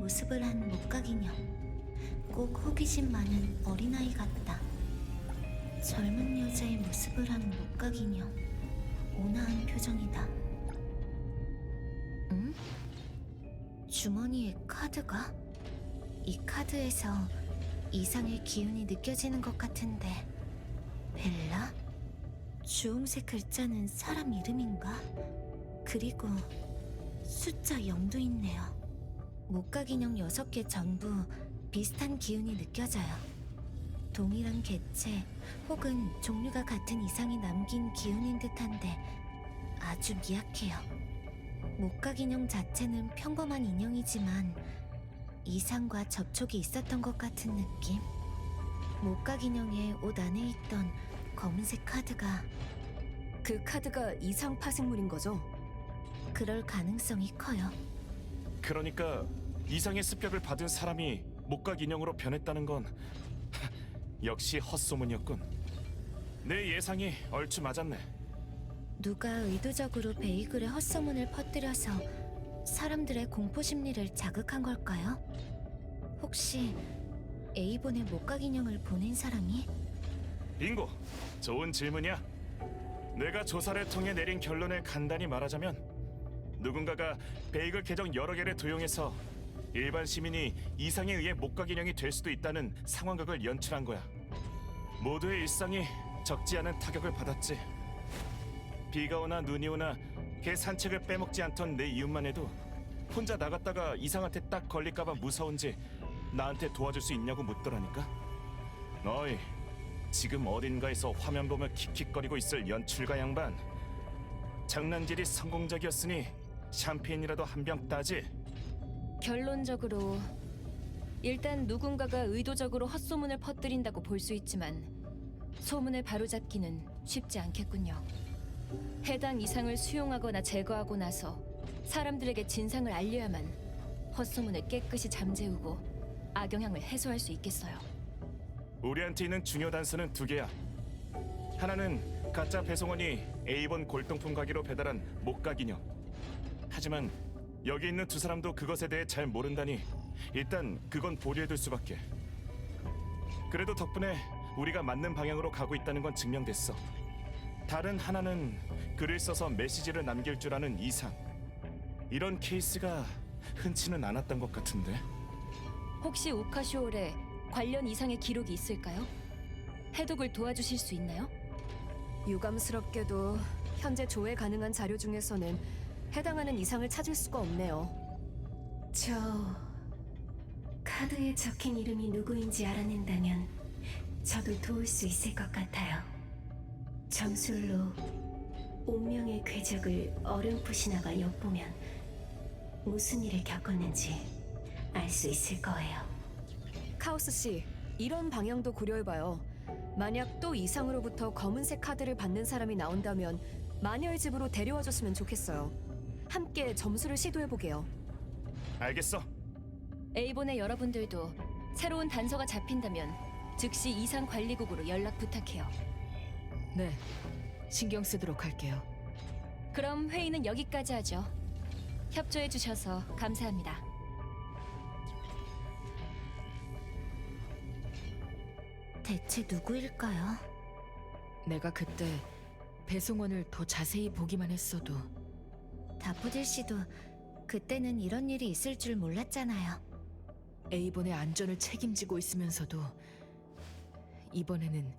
모습을 한 목각인형. 꼭 호기심 많은 어린아이 같다. 젊은 여자의 모습을 한 목각인형. 온화한 표정이다. 응? 주머니에 카드가? 이 카드에서 이상의 기운이 느껴지는 것 같은데. 벨라? 주홍색 글자는 사람 이름인가? 그리고 숫자 0도 있네요. 목각인형 6개 전부 비슷한 기운이 느껴져요. 동일한 개체 혹은 종류가 같은 이상이 남긴 기운인 듯한데 아주 미약해요. 목각인형 자체는 평범한 인형이지만 이상과 접촉이 있었던 것 같은 느낌? 목각인형의 옷 안에 있던 검은색 카드가 그 카드가 이상 파생물인 거죠? 그럴 가능성이 커요. 그러니까 이상의 습격을 받은 사람이 목각 인형으로 변했다는 건 역시 헛소문이었군. 내 예상이 얼추 맞았네. 누가 의도적으로 베이글에 헛소문을 퍼뜨려서 사람들의 공포 심리를 자극한 걸까요? 혹시 에이본의 목각인형을 보낸 사람이? 빙고, 좋은 질문이야. 내가 조사를 통해 내린 결론을 간단히 말하자면 누군가가 베이글 계정 여러 개를 도용해서 일반 시민이 이상에 의해 목각인형이 될 수도 있다는 상황극을 연출한 거야. 모두의 일상이 적지 않은 타격을 받았지. 비가 오나 눈이 오나 개 산책을 빼먹지 않던 내 이웃만 해도 혼자 나갔다가 이상한테 딱 걸릴까봐 무서운지 나한테 도와줄 수 있냐고 묻더라니까. 어이, 지금 어딘가에서 화면 보며 킥킥거리고 있을 연출가 양반. 장난질이 성공적이었으니 샴페인이라도 한 병 따지. 결론적으로 일단 누군가가 의도적으로 헛소문을 퍼뜨린다고 볼 수 있지만 소문을 바로잡기는 쉽지 않겠군요. 해당 이상을 수용하거나 제거하고 나서 사람들에게 진상을 알려야만 헛소문을 깨끗이 잠재우고 악영향을 해소할 수 있겠어요. 우리한테 있는 중요 단서는 두 개야. 하나는 가짜 배송원이 A본 골동품 가게로 배달한 목각 인형. 하지만 여기 있는 두 사람도 그것에 대해 잘 모른다니 일단 그건 보류해둘 수밖에. 그래도 덕분에 우리가 맞는 방향으로 가고 있다는 건 증명됐어. 다른 하나는 글을 써서 메시지를 남길 줄 아는 이상. 이런 케이스가 흔치는 않았던 것 같은데. 혹시 오카쇼올에 관련 이상의 기록이 있을까요? 해독을 도와주실 수 있나요? 유감스럽게도 현재 조회 가능한 자료 중에서는 해당하는 이상을 찾을 수가 없네요. 저 카드에 적힌 이름이 누구인지 알아낸다면 저도 도울 수 있을 것 같아요. 점술로 운명의 궤적을 어렴풋이나마 엿보면 무슨 일을 겪었는지 알 수 있을 거예요. 카오스 씨, 이런 방향도 고려해봐요. 만약 또 이상으로부터 검은색 카드를 받는 사람이 나온다면 마녀의 집으로 데려와줬으면 좋겠어요. 함께 점수를 시도해보게요. 알겠어. A본의 여러분들도 새로운 단서가 잡힌다면 즉시 이상 관리국으로 연락 부탁해요. 네, 신경 쓰도록 할게요. 그럼 회의는 여기까지 하죠. 협조해 주셔서 감사합니다. 대체 누구일까요? 내가 그때 배송원을 더 자세히 보기만 했어도. 다포딜 씨도 그때는 이런 일이 있을 줄 몰랐잖아요. A본의 안전을 책임지고 있으면서도 이번에는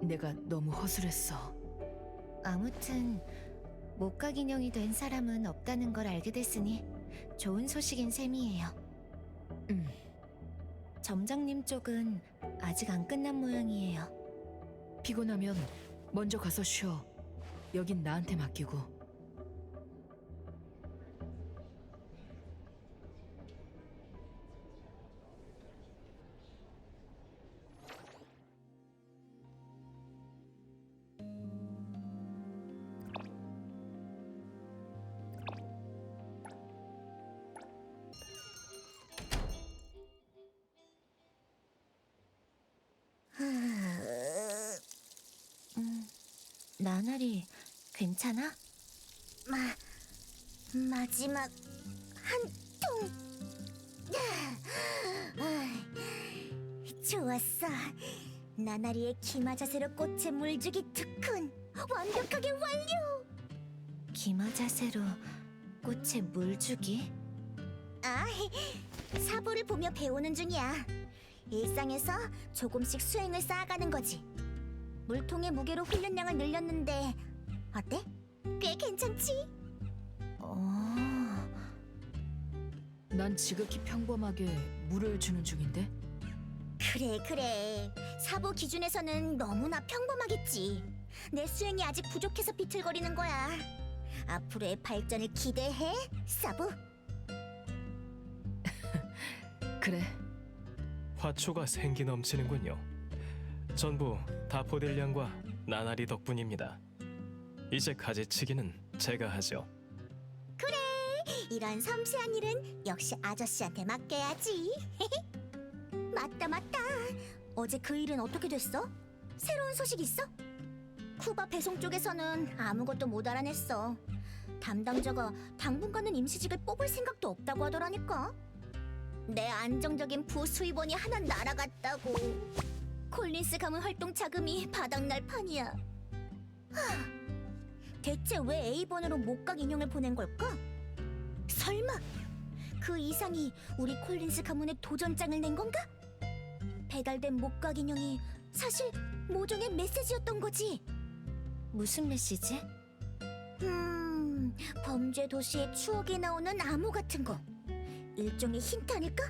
내가 너무 허술했어. 아무튼 목각인형이 된 사람은 없다는 걸 알게 됐으니 좋은 소식인 셈이에요. 점장님 쪽은 아직 안 끝난 모양이에요. 피곤하면 먼저 가서 쉬어. 여긴 나한테 맡기고. 나날이 괜찮아? 마지막 한 통 좋았어. 나나리의 기마 자세로 꽃에 물주기 특훈 완벽하게 완료. 기마 자세로 꽃에 물 주기? 아, 사보를 보며 배우는 중이야. 일상에서 조금씩 수행을 쌓아가는 거지. 물통의 무게로 훈련량을 늘렸는데 어때? 꽤 괜찮지? 난 지극히 평범하게 물을 주는 중인데. 그래. 사보 기준에서는 너무나 평범하겠지. 내 수행이 아직 부족해서 비틀거리는 거야. 앞으로의 발전을 기대해, 사보. 그래. 화초가 생기 넘치는군요. 전부 다포딜량과 나나리 덕분입니다. 이제 가지치기는 제가 하죠. 이런 섬세한 일은 역시 아저씨한테 맡겨야지. 맞다. 어제 그 일은 어떻게 됐어? 새로운 소식 있어? 쿠바 배송 쪽에서는 아무것도 못 알아냈어. 담당자가 당분간은 임시직을 뽑을 생각도 없다고 하더라니까. 내 안정적인 부수입원이 하나 날아갔다고. 콜린스 가문 활동 자금이 바닥날 판이야. 대체 왜 A번으로 목각 인형을 보낸 걸까? 설마 그 이상이 우리 콜린스 가문에 도전장을 낸 건가? 배달된 목각 인형이 사실 모종의 메시지였던 거지. 무슨 메시지? 범죄 도시의 추억에 나오는 암호 같은 거. 일종의 힌트 아닐까?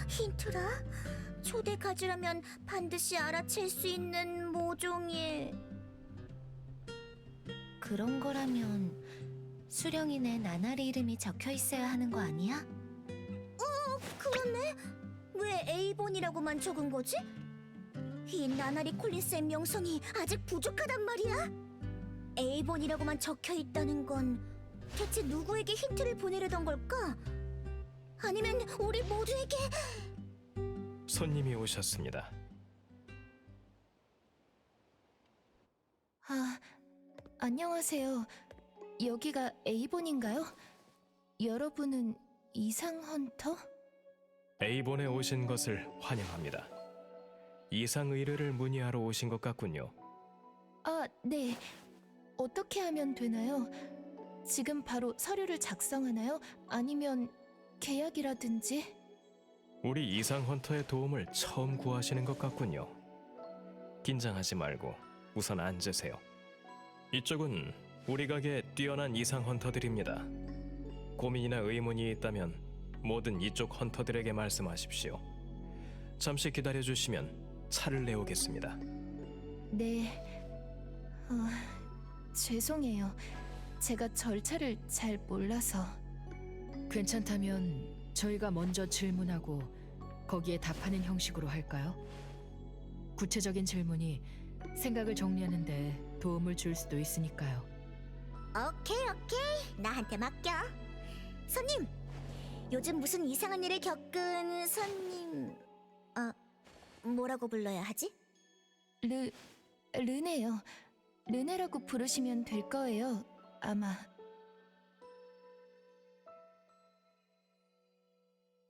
힌트라? 초대 가지라면 반드시 알아챌 수 있는 모종의... 그런 거라면 수령인의 나나리 이름이 적혀 있어야 하는 거 아니야? 그렇네? 왜 A본이라고만 적은 거지? 이 나나리 콜린스의 명성이 아직 부족하단 말이야? A본이라고만 적혀 있다는 건 대체 누구에게 힌트를 보내려던 걸까? 아니면 우리 모두에게... 손님이 오셨습니다. 안녕하세요. 여기가 A본인가요? 여러분은 이상 헌터? A본에 오신 것을 환영합니다. 이상 의뢰를 문의하러 오신 것 같군요. 네. 어떻게 하면 되나요? 지금 바로 서류를 작성하나요? 아니면 계약이라든지? 우리 이상 헌터의 도움을 처음 구하시는 것 같군요. 긴장하지 말고 우선 앉으세요. 이쪽은 우리 가게의 뛰어난 이상 헌터들입니다. 고민이나 의문이 있다면 뭐든 이쪽 헌터들에게 말씀하십시오. 잠시 기다려주시면 차를 내오겠습니다. 네. 죄송해요. 제가 절차를 잘 몰라서. 괜찮다면 저희가 먼저 질문하고 거기에 답하는 형식으로 할까요? 구체적인 질문이 생각을 정리하는 데 도움을 줄 수도 있으니까요. 오케이. 나한테 맡겨. 손님! 요즘 무슨 이상한 일을 겪은 손님... 뭐라고 불러야 하지? 르네요. 르네라고 부르시면 될 거예요. 아마.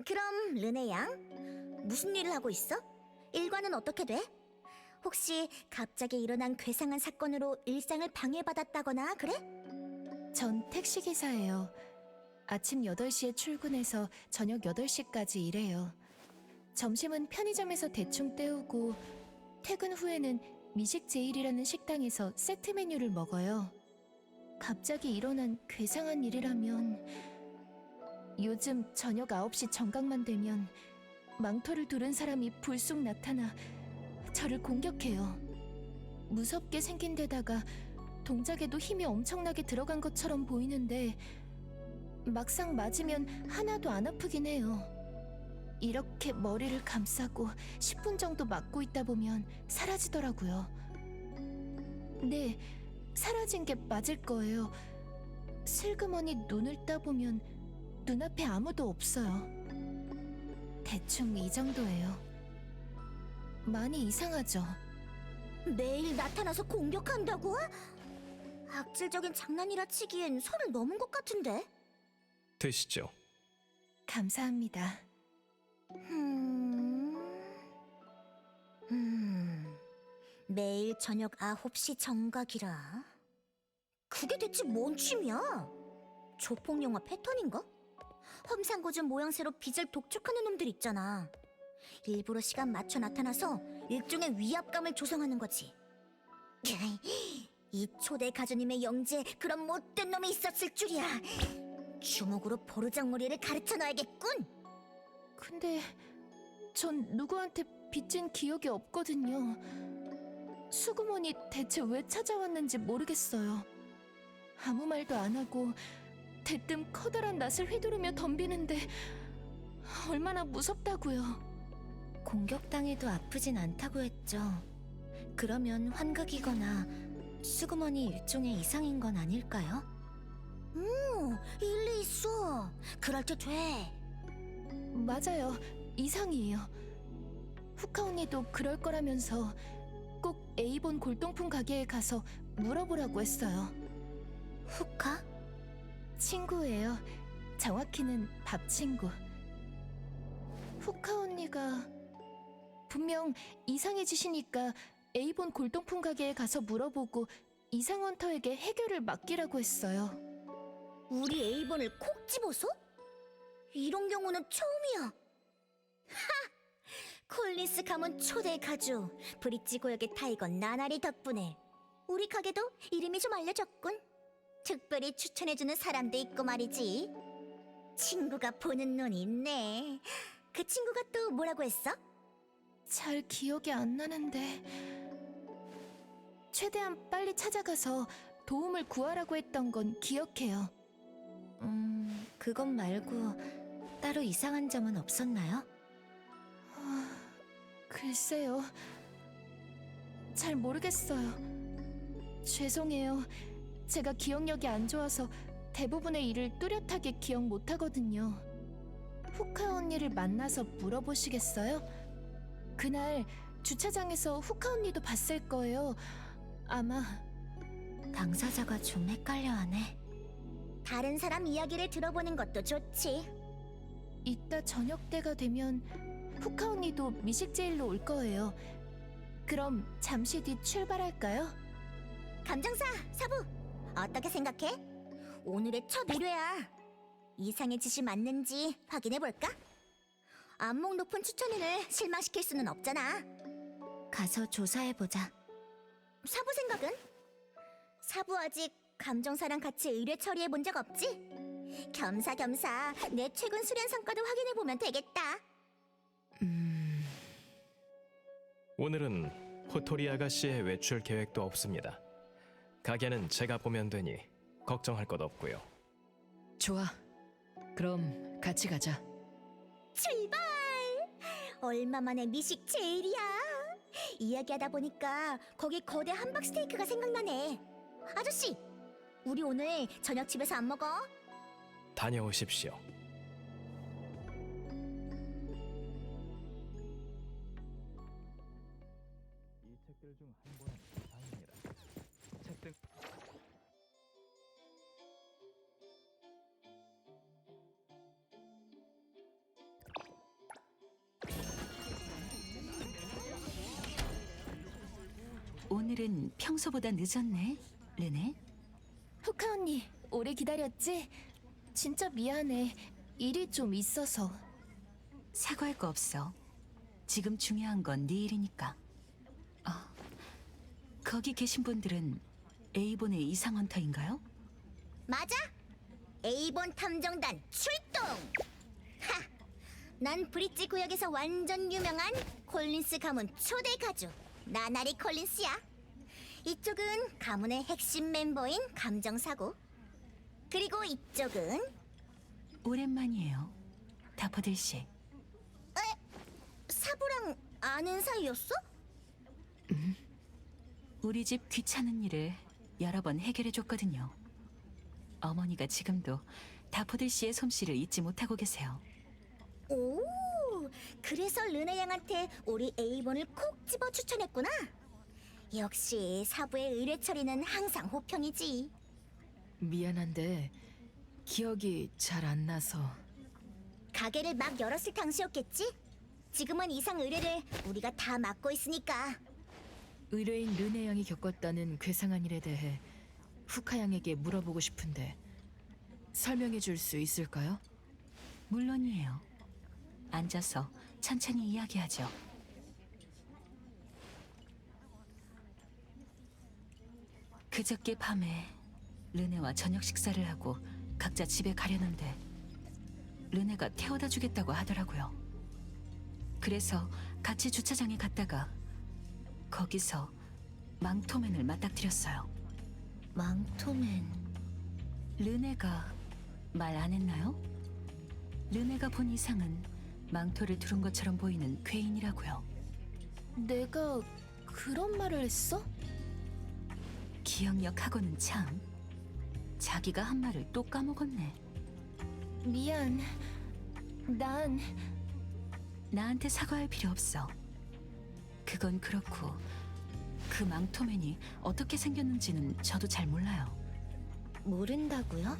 그럼 르네 양, 무슨 일을 하고 있어? 일과는 어떻게 돼? 혹시 갑자기 일어난 괴상한 사건으로 일상을 방해받았다거나 그래? 전 택시기사예요. 아침 8시에 출근해서 저녁 8시까지 일해요. 점심은 편의점에서 대충 때우고 퇴근 후에는 미식제일이라는 식당에서 세트 메뉴를 먹어요. 갑자기 일어난 괴상한 일이라면 요즘 저녁 9시 정각만 되면 망토를 두른 사람이 불쑥 나타나 저를 공격해요. 무섭게 생긴 데다가 동작에도 힘이 엄청나게 들어간 것처럼 보이는데 막상 맞으면 하나도 안 아프긴 해요. 이렇게 머리를 감싸고 10분 정도 맞고 있다 보면 사라지더라고요. 네, 사라진 게 맞을 거예요. 슬그머니 눈을 떠보면 눈앞에 아무도 없어요. 대충 이 정도예요. 많이 이상하죠? 매일 나타나서 공격한다고? 악질적인 장난이라 치기엔 선을 넘은 것 같은데? 드시죠. 감사합니다. 매일 저녁 9시 정각이라. 그게 대체 뭔 취미야? 조폭영화 패턴인가? 험상궂은 모양새로 빚을 독촉하는 놈들 있잖아. 일부러 시간 맞춰 나타나서 일종의 위압감을 조성하는 거지. 이 초대 가주님의 영지에 그런 못된 놈이 있었을 줄이야. 주먹으로 보르장머리를 가르쳐 놔야겠군. 근데 전 누구한테 빚진 기억이 없거든요. 수구몬이 대체 왜 찾아왔는지 모르겠어요. 아무 말도 안 하고 대뜸 커다란 낫을 휘두르며 덤비는데 얼마나 무섭다고요. 공격당해도 아프진 않다고 했죠. 그러면 환각이거나 수구먼이 일종의 이상인 건 아닐까요? 일리 있어. 그럴 때 돼. 맞아요. 이상이에요. 후카 언니도 그럴 거라면서 꼭 에이본 골동품 가게에 가서 물어보라고 했어요. 후카? 친구예요. 정확히는 밥 친구. 후카 언니가 분명 이상해지시니까 에이본 골동품 가게에 가서 물어보고 이상헌터에게 해결을 맡기라고 했어요. 우리 에이본을 콕 집어서? 이런 경우는 처음이야. 콜린스 가문 초대 가주 브릿지 고역의 타이거 나나리 덕분에 우리 가게도 이름이 좀 알려졌군. 특별히 추천해주는 사람도 있고 말이지. 친구가 보는 눈이 있네. 그 친구가 또 뭐라고 했어? 잘 기억이 안 나는데 최대한 빨리 찾아가서 도움을 구하라고 했던 건 기억해요. 그것 말고 따로 이상한 점은 없었나요? 글쎄요. 잘 모르겠어요. 죄송해요. 제가 기억력이 안 좋아서 대부분의 일을 뚜렷하게 기억 못하거든요. 후카 언니를 만나서 물어보시겠어요? 그날 주차장에서 후카 언니도 봤을 거예요. 아마. 당사자가 좀 헷갈려하네. 다른 사람 이야기를 들어보는 것도 좋지. 이따 저녁 때가 되면 후카 언니도 미식제일로 올 거예요. 그럼 잠시 뒤 출발할까요? 감정사, 사부, 어떻게 생각해? 오늘의 첫 의뢰야. 이상의 짓이 맞는지 확인해볼까? 안목 높은 추천인을 실망시킬 수는 없잖아. 가서 조사해보자. 사부 생각은? 사부 아직 감정사랑 같이 의뢰 처리해본 적 없지? 겸사겸사 내 최근 수련 성과도 확인해보면 되겠다. 오늘은 호토리 아가씨의 외출 계획도 없습니다. 가게는 제가 보면 되니 걱정할 것 없고요. 좋아. 그럼 같이 가자. 출발! 얼마 만에 미식 제일이야. 이야기하다 보니까 거기 거대 함박 스테이크가 생각나네. 아저씨, 우리 오늘 저녁 집에서 안 먹어? 다녀오십시오. 이 책들 중 한 권은 이상입니다. 책들 오늘은 평소보다 늦었네, 르네. 후카 언니, 오래 기다렸지? 진짜 미안해. 일이 좀 있어서. 사과할 거 없어. 지금 중요한 건 네 일이니까. 거기 계신 분들은 에이본의 이상헌터인가요? 맞아! 에이본 탐정단 출동! 하! 난 브릿지 구역에서 완전 유명한 콜린스 가문 초대 가주 나나리 콜린스야. 이쪽은 가문의 핵심 멤버인 감정사고. 그리고 이쪽은 오랜만이에요, 다퍼들 씨. 사부랑 아는 사이였어? 우리 집 귀찮은 일을 여러 번 해결해줬거든요. 어머니가 지금도 다퍼들 씨의 솜씨를 잊지 못하고 계세요. 오, 그래서 르네 양한테 우리 에이본을 콕 집어 추천했구나. 역시 사부의 의뢰 처리는 항상 호평이지. 미안한데 기억이 잘 안 나서. 가게를 막 열었을 당시였겠지? 지금은 이상 의뢰를 우리가 다 맡고 있으니까. 의뢰인 르네 양이 겪었다는 괴상한 일에 대해 후카 양에게 물어보고 싶은데 설명해 줄 수 있을까요? 물론이에요. 앉아서 천천히 이야기하죠. 그저께 밤에 르네와 저녁 식사를 하고 각자 집에 가려는데 르네가 태워다 주겠다고 하더라고요. 그래서 같이 주차장에 갔다가 거기서 망토맨을 맞닥뜨렸어요. 망토맨. 르네가 말 안 했나요? 르네가 본 이상은 망토를 두른 것처럼 보이는 괴인이라고요. 내가 그런 말을 했어? 기억력하고는 참. 자기가 한 말을 또 까먹었네. 미안. 난 나한테 사과할 필요 없어. 그건 그렇고 그 망토맨이 어떻게 생겼는지는 저도 잘 몰라요. 모른다고요?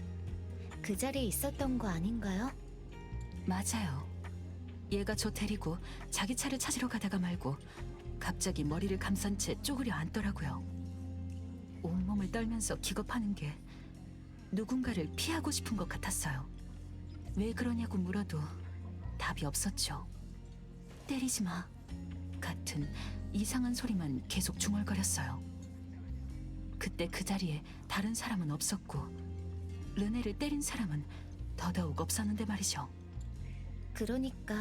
그 자리에 있었던 거 아닌가요? 맞아요. 얘가 저 데리고 자기 차를 찾으러 가다가 말고 갑자기 머리를 감싼 채 쪼그려 앉더라고요. 온몸을 떨면서 기겁하는 게 누군가를 피하고 싶은 것 같았어요. 왜 그러냐고 물어도 답이 없었죠. 때리지 마 같은 이상한 소리만 계속 중얼거렸어요. 그때 그 자리에 다른 사람은 없었고 르네를 때린 사람은 더더욱 없었는데 말이죠. 그러니까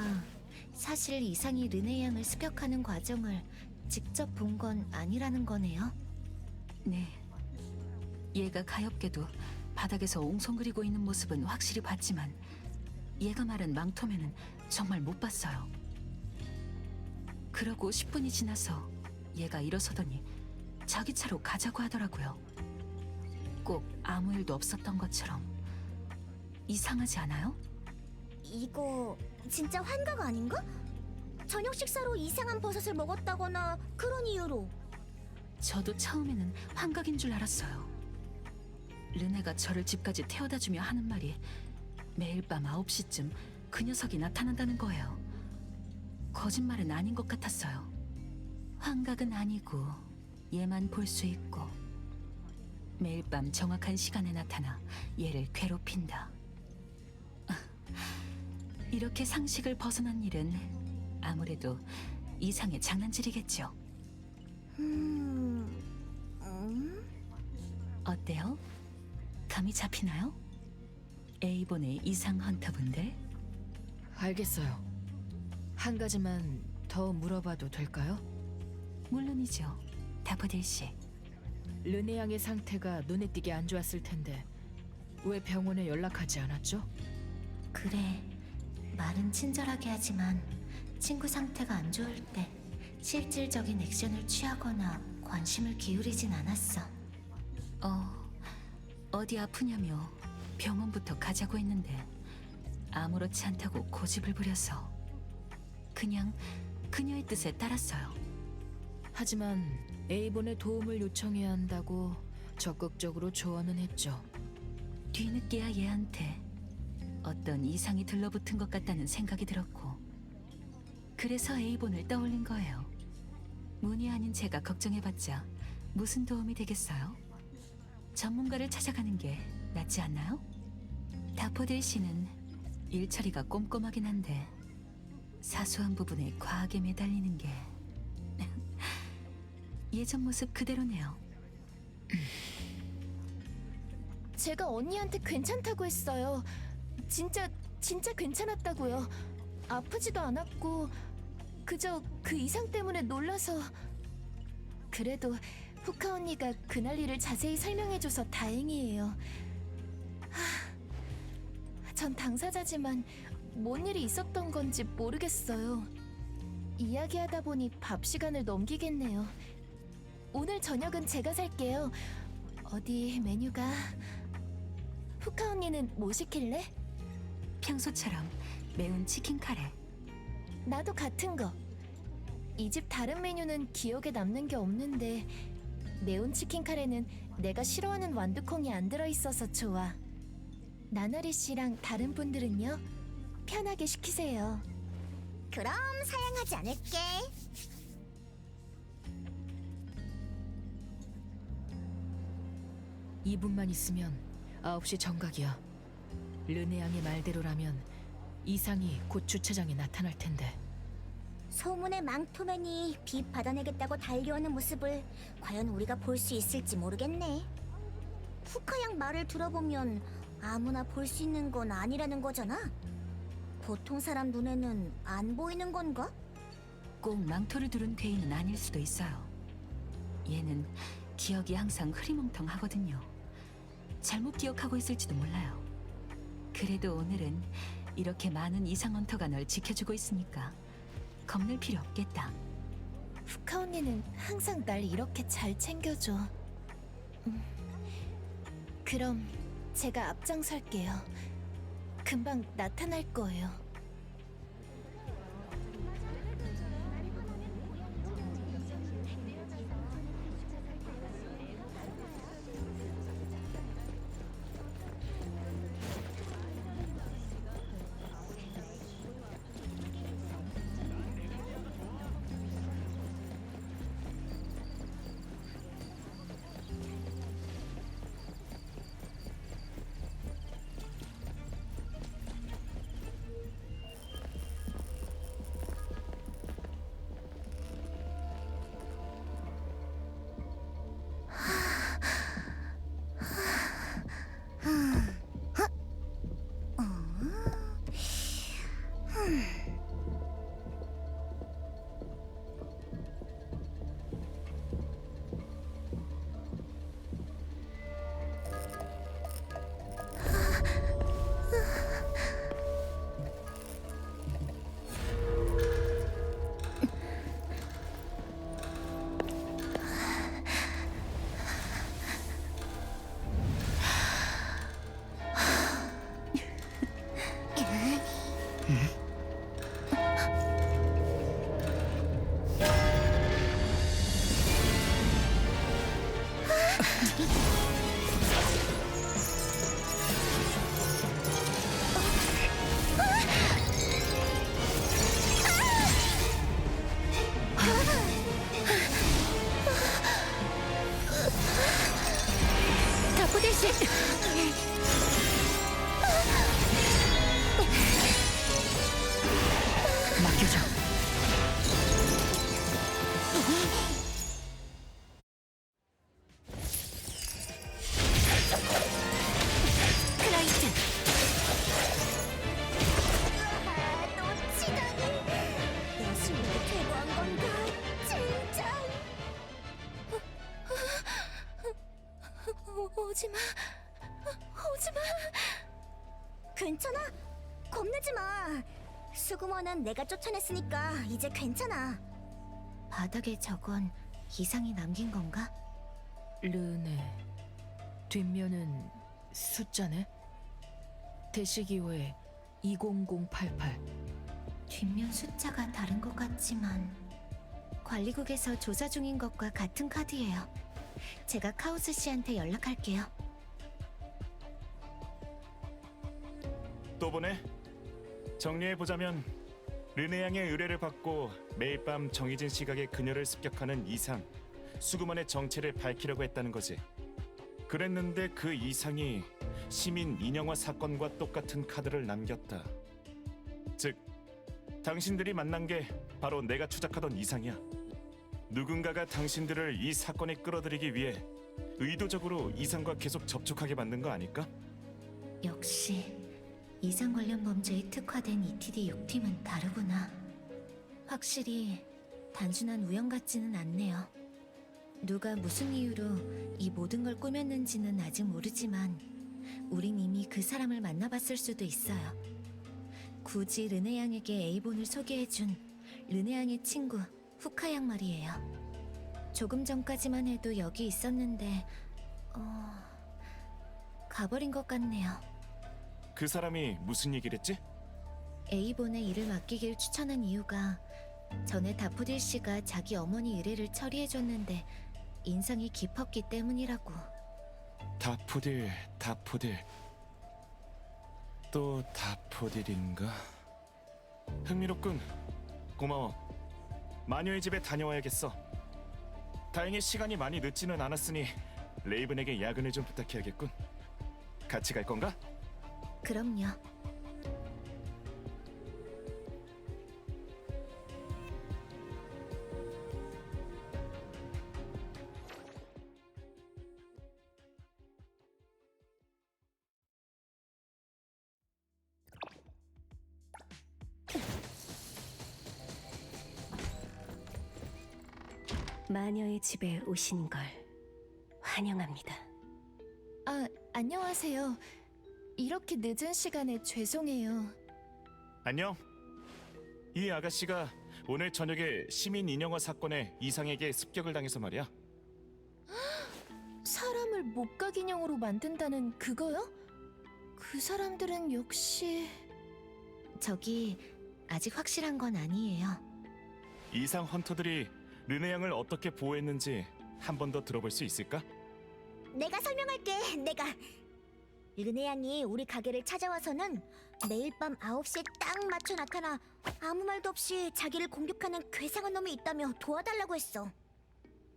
사실 이상이 르네 양을 습격하는 과정을 직접 본 건 아니라는 거네요. 네. 얘가 가엾게도 바닥에서 옹성거리고 있는 모습은 확실히 봤지만 얘가 말한 망토맨은 정말 못 봤어요. 그러고 10분이 지나서 얘가 일어서더니 자기 차로 가자고 하더라고요. 꼭 아무 일도 없었던 것처럼. 이상하지 않아요? 이거 진짜 환각 아닌가? 저녁 식사로 이상한 버섯을 먹었다거나 그런 이유로. 저도 처음에는 환각인 줄 알았어요. 르네가 저를 집까지 태워다주며 하는 말이 매일 밤 9시쯤 그 녀석이 나타난다는 거예요. 거짓말은 아닌 것 같았어요. 환각은 아니고 얘만 볼 수 있고 매일 밤 정확한 시간에 나타나 얘를 괴롭힌다. 이렇게 상식을 벗어난 일은 아무래도 이상의 장난질이겠죠. 어때요? 감이 잡히나요? 에이본의 이상 헌터분들? 알겠어요. 한 가지만 더 물어봐도 될까요? 물론이죠. 다포딜 씨. 르네 양의 상태가 눈에 띄게 안 좋았을 텐데 왜 병원에 연락하지 않았죠? 그래. 말은 친절하게 하지만 친구 상태가 안 좋을 때 실질적인 액션을 취하거나 관심을 기울이진 않았어. 어디 아프냐며 병원부터 가자고 했는데 아무렇지 않다고 고집을 부려서 그냥 그녀의 뜻에 따랐어요. 하지만 에이본의 도움을 요청해야 한다고 적극적으로 조언은 했죠. 뒤늦게야 얘한테 어떤 이상이 들러붙은 것 같다는 생각이 들었고 그래서 에이본을 떠올린 거예요. 문이 아닌 제가 걱정해봤자 무슨 도움이 되겠어요? 전문가를 찾아가는 게 낫지 않나요? 다포딜 씨는 일 처리가 꼼꼼하긴 한데 사소한 부분에 과하게 매달리는 게 예전 모습 그대로네요. 제가 언니한테 괜찮다고 했어요. 진짜 괜찮았다고요. 아프지도 않았고 그저 그 이상 때문에 놀라서. 그래도 후카 언니가 그날 일을 자세히 설명해줘서 다행이에요. 전 당사자지만 뭔 일이 있었던 건지 모르겠어요. 이야기하다 보니 밥 시간을 넘기겠네요. 오늘 저녁은 제가 살게요. 어디 메뉴가... 후카 언니는 뭐 시킬래? 평소처럼 매운 치킨 카레. 나도 같은 거. 이 집 다른 메뉴는 기억에 남는 게 없는데 매운 치킨 카레는 내가 싫어하는 완두콩이 안 들어있어서 좋아. 나나리 씨랑 다른 분들은요? 편하게 시키세요. 그럼 사양하지 않을게. 2분만 있으면 9시 정각이야. 르네앙의 말대로라면 이상이 곧 주차장에 나타날 텐데. 소문의 망토맨이 빚 받아내겠다고 달려오는 모습을 과연 우리가 볼 수 있을지 모르겠네. 후카양 말을 들어보면 아무나 볼 수 있는 건 아니라는 거잖아. 보통 사람 눈에는 안 보이는 건가? 꼭 망토를 두른 괴인은 아닐 수도 있어요. 얘는 기억이 항상 흐리멍텅하거든요. 잘못 기억하고 있을지도 몰라요. 그래도 오늘은 이렇게 많은 이상 헌터가 널 지켜주고 있으니까 겁낼 필요 없겠다. 후카 언니는 항상 날 이렇게 잘 챙겨줘. 그럼 제가 앞장설게요. 금방 나타날 거예요. 다포대씨! 맡겨줘. 크라이트! 놓치다니. 내 실력을 퇴보한 건가? 진짜. 오지마. 오지마. 괜찮아? 겁내지 마. 수구먼은 내가 쫓아냈으니까 이제 괜찮아. 바닥에 저건 이상이 남긴 건가? 르네. 뒷면은 숫자네. 대시기호에 20088. 뒷면 숫자가 다른 것 같지만 관리국에서 조사 중인 것과 같은 카드예요. 제가 카오스 씨한테 연락할게요. 또 보네. 정리해보자면 르네양의 의뢰를 받고 매일 밤 정해진 시각에 그녀를 습격하는 이상, 수구먼의 정체를 밝히려고 했다는 거지. 그랬는데 그 이상이 시민 인형화 사건과 똑같은 카드를 남겼다. 즉, 당신들이 만난 게 바로 내가 추적하던 이상이야. 누군가가 당신들을 이 사건에 끌어들이기 위해 의도적으로 이상과 계속 접촉하게 만든 거 아닐까? 역시 이상 관련 범죄에 특화된 ETD 6팀은 다르구나. 확실히 단순한 우연 같지는 않네요. 누가 무슨 이유로 이 모든 걸 꾸몄는지는 아직 모르지만 우린 이미 그 사람을 만나봤을 수도 있어요. 굳이 르네양에게 에이본을 소개해준 르네양의 친구 후카양 말이에요. 조금 전까지만 해도 여기 있었는데 가버린 것 같네요. 그 사람이 무슨 얘기를 했지? 에이본에 일을 맡기길 추천한 이유가 전에 다포딜 씨가 자기 어머니 의뢰를 처리해줬는데 인상이 깊었기 때문이라고. 다포딜. 또 다포딜인가? 흥미롭군. 고마워. 마녀의 집에 다녀와야겠어. 다행히 시간이 많이 늦지는 않았으니 레이븐에게 야근을 좀 부탁해야겠군. 같이 갈 건가? 그럼요. 마녀의 집에 오신 걸 환영합니다. 아, 안녕하세요. 이렇게 늦은 시간에 죄송해요. 안녕. 이 아가씨가 오늘 저녁에 시민 인형화 사건에 이상에게 습격을 당해서 말이야. 사람을 목각 인형으로 만든다는 그거요? 그 사람들은 역시... 저기 아직 확실한 건 아니에요. 이상 헌터들이 르네 양을 어떻게 보호했는지 한 번 더 들어볼 수 있을까? 내가 설명할게. 르네 양이 우리 가게를 찾아와서는 매일 밤 9시에 딱 맞춰 나타나 아무 말도 없이 자기를 공격하는 괴상한 놈이 있다며 도와달라고 했어.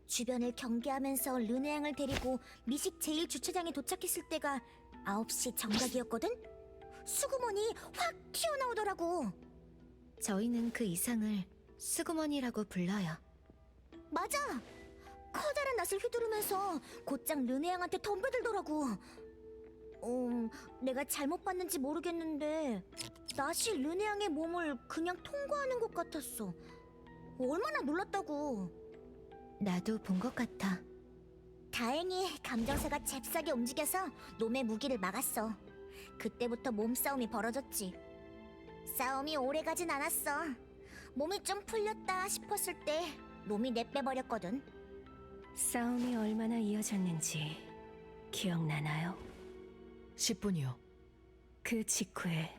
주변을 경계하면서 르네 양을 데리고 미식 제1주차장에 도착했을 때가 9시 정각이었거든? 수구먼이 확 튀어나오더라고. 저희는 그 이상을 수구먼이라고 불러요. 맞아! 커다란 낫을 휘두르면서 곧장 르네 양한테 덤벼들더라고. 내가 잘못 봤는지 모르겠는데 낫이 르네 양의 몸을 그냥 통과하는 것 같았어. 얼마나 놀랐다고. 나도 본 것 같아. 다행히 감정사가 잽싸게 움직여서 놈의 무기를 막았어. 그때부터 몸싸움이 벌어졌지. 싸움이 오래가진 않았어. 몸이 좀 풀렸다 싶었을 때 놈이 내빼버렸거든. 싸움이 얼마나 이어졌는지 기억나나요? 10분이요. 그 직후에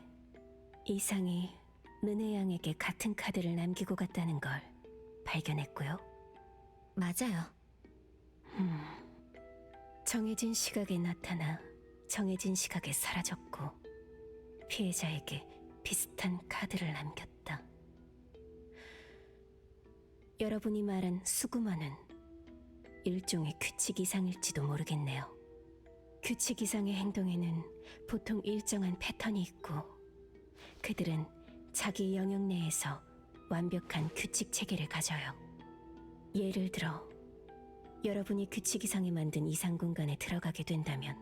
이상이 르네 양에게 같은 카드를 남기고 갔다는 걸 발견했고요. 맞아요. 정해진 시각에 나타나 정해진 시각에 사라졌고 피해자에게 비슷한 카드를 남겼다. 여러분이 말한 수구먼은 일종의 규칙 이상일지도 모르겠네요. 규칙 이상의 행동에는 보통 일정한 패턴이 있고 그들은 자기 영역 내에서 완벽한 규칙 체계를 가져요. 예를 들어 여러분이 규칙 이상에 만든 이상 공간에 들어가게 된다면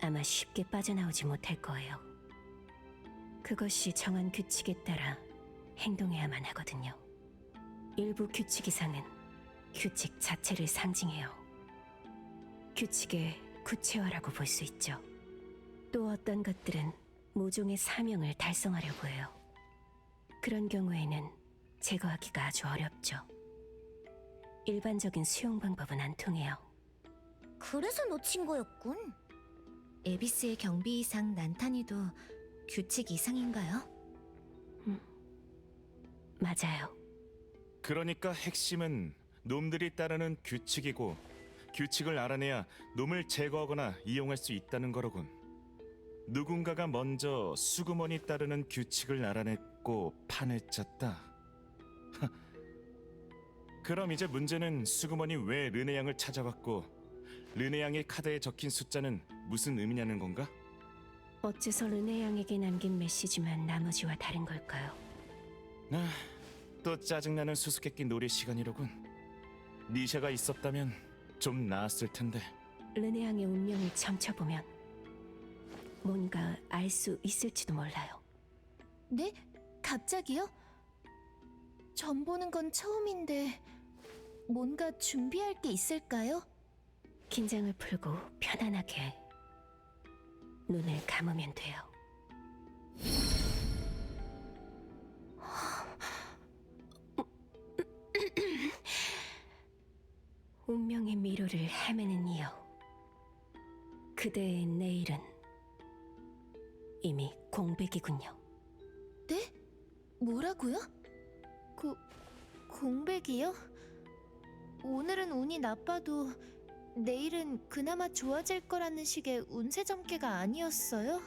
아마 쉽게 빠져나오지 못할 거예요. 그것이 정한 규칙에 따라 행동해야만 하거든요. 일부 규칙 이상은 규칙 자체를 상징해요. 규칙의 구체화라고 볼 수 있죠. 또 어떤 것들은 모종의 사명을 달성하려고 해요. 그런 경우에는 제거하기가 아주 어렵죠. 일반적인 수용 방법은 안 통해요. 그래서 놓친 거였군. 에비스의 경비 이상 난타니도 규칙 이상인가요? 맞아요. 그러니까 핵심은 놈들이 따르는 규칙이고 규칙을 알아내야 놈을 제거하거나 이용할 수 있다는 거로군. 누군가가 먼저 수구먼이 따르는 규칙을 알아냈고 판을 짰다. 그럼 이제 문제는 수구먼이 왜 르네 양을 찾아왔고 르네 양의 카드에 적힌 숫자는 무슨 의미냐는 건가? 어째서 르네 양에게 남긴 메시지만 나머지와 다른 걸까요? 또 짜증나는 수수께끼 놀이 시간이로군. 니샤가 있었다면 좀 나았을 텐데. 르네 양의 운명을 점쳐보면 뭔가 알 수 있을지도 몰라요. 네? 갑자기요? 전 보는 건 처음인데 뭔가 준비할 게 있을까요? 긴장을 풀고 편안하게 눈을 감으면 돼요. 운명의 미로를 헤매는 이여, 그대의 내일은 이미 공백이군요. 네? 뭐라고요? 공백이요? 오늘은 운이 나빠도 내일은 그나마 좋아질 거라는 식의 운세 점괘가 아니었어요?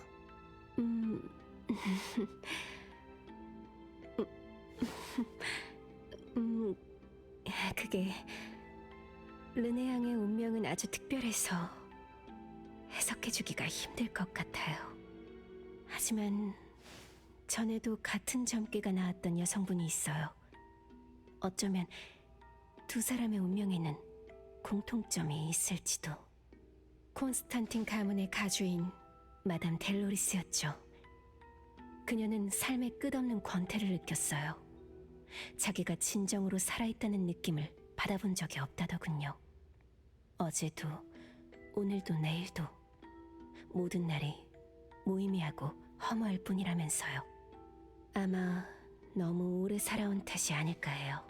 그게 르네양의 운명은 아주 특별해서 해석해주기가 힘들 것 같아요. 하지만 전에도 같은 점괘가 나왔던 여성분이 있어요. 어쩌면 두 사람의 운명에는 공통점이 있을지도. 콘스탄틴 가문의 가주인 마담 델로리스였죠. 그녀는 삶의 끝없는 권태를 느꼈어요. 자기가 진정으로 살아있다는 느낌을 받아본 적이 없다더군요. 어제도, 오늘도, 내일도 모든 날이 무의미하고 허무할 뿐이라면서요. 아마 너무 오래 살아온 탓이 아닐까 해요.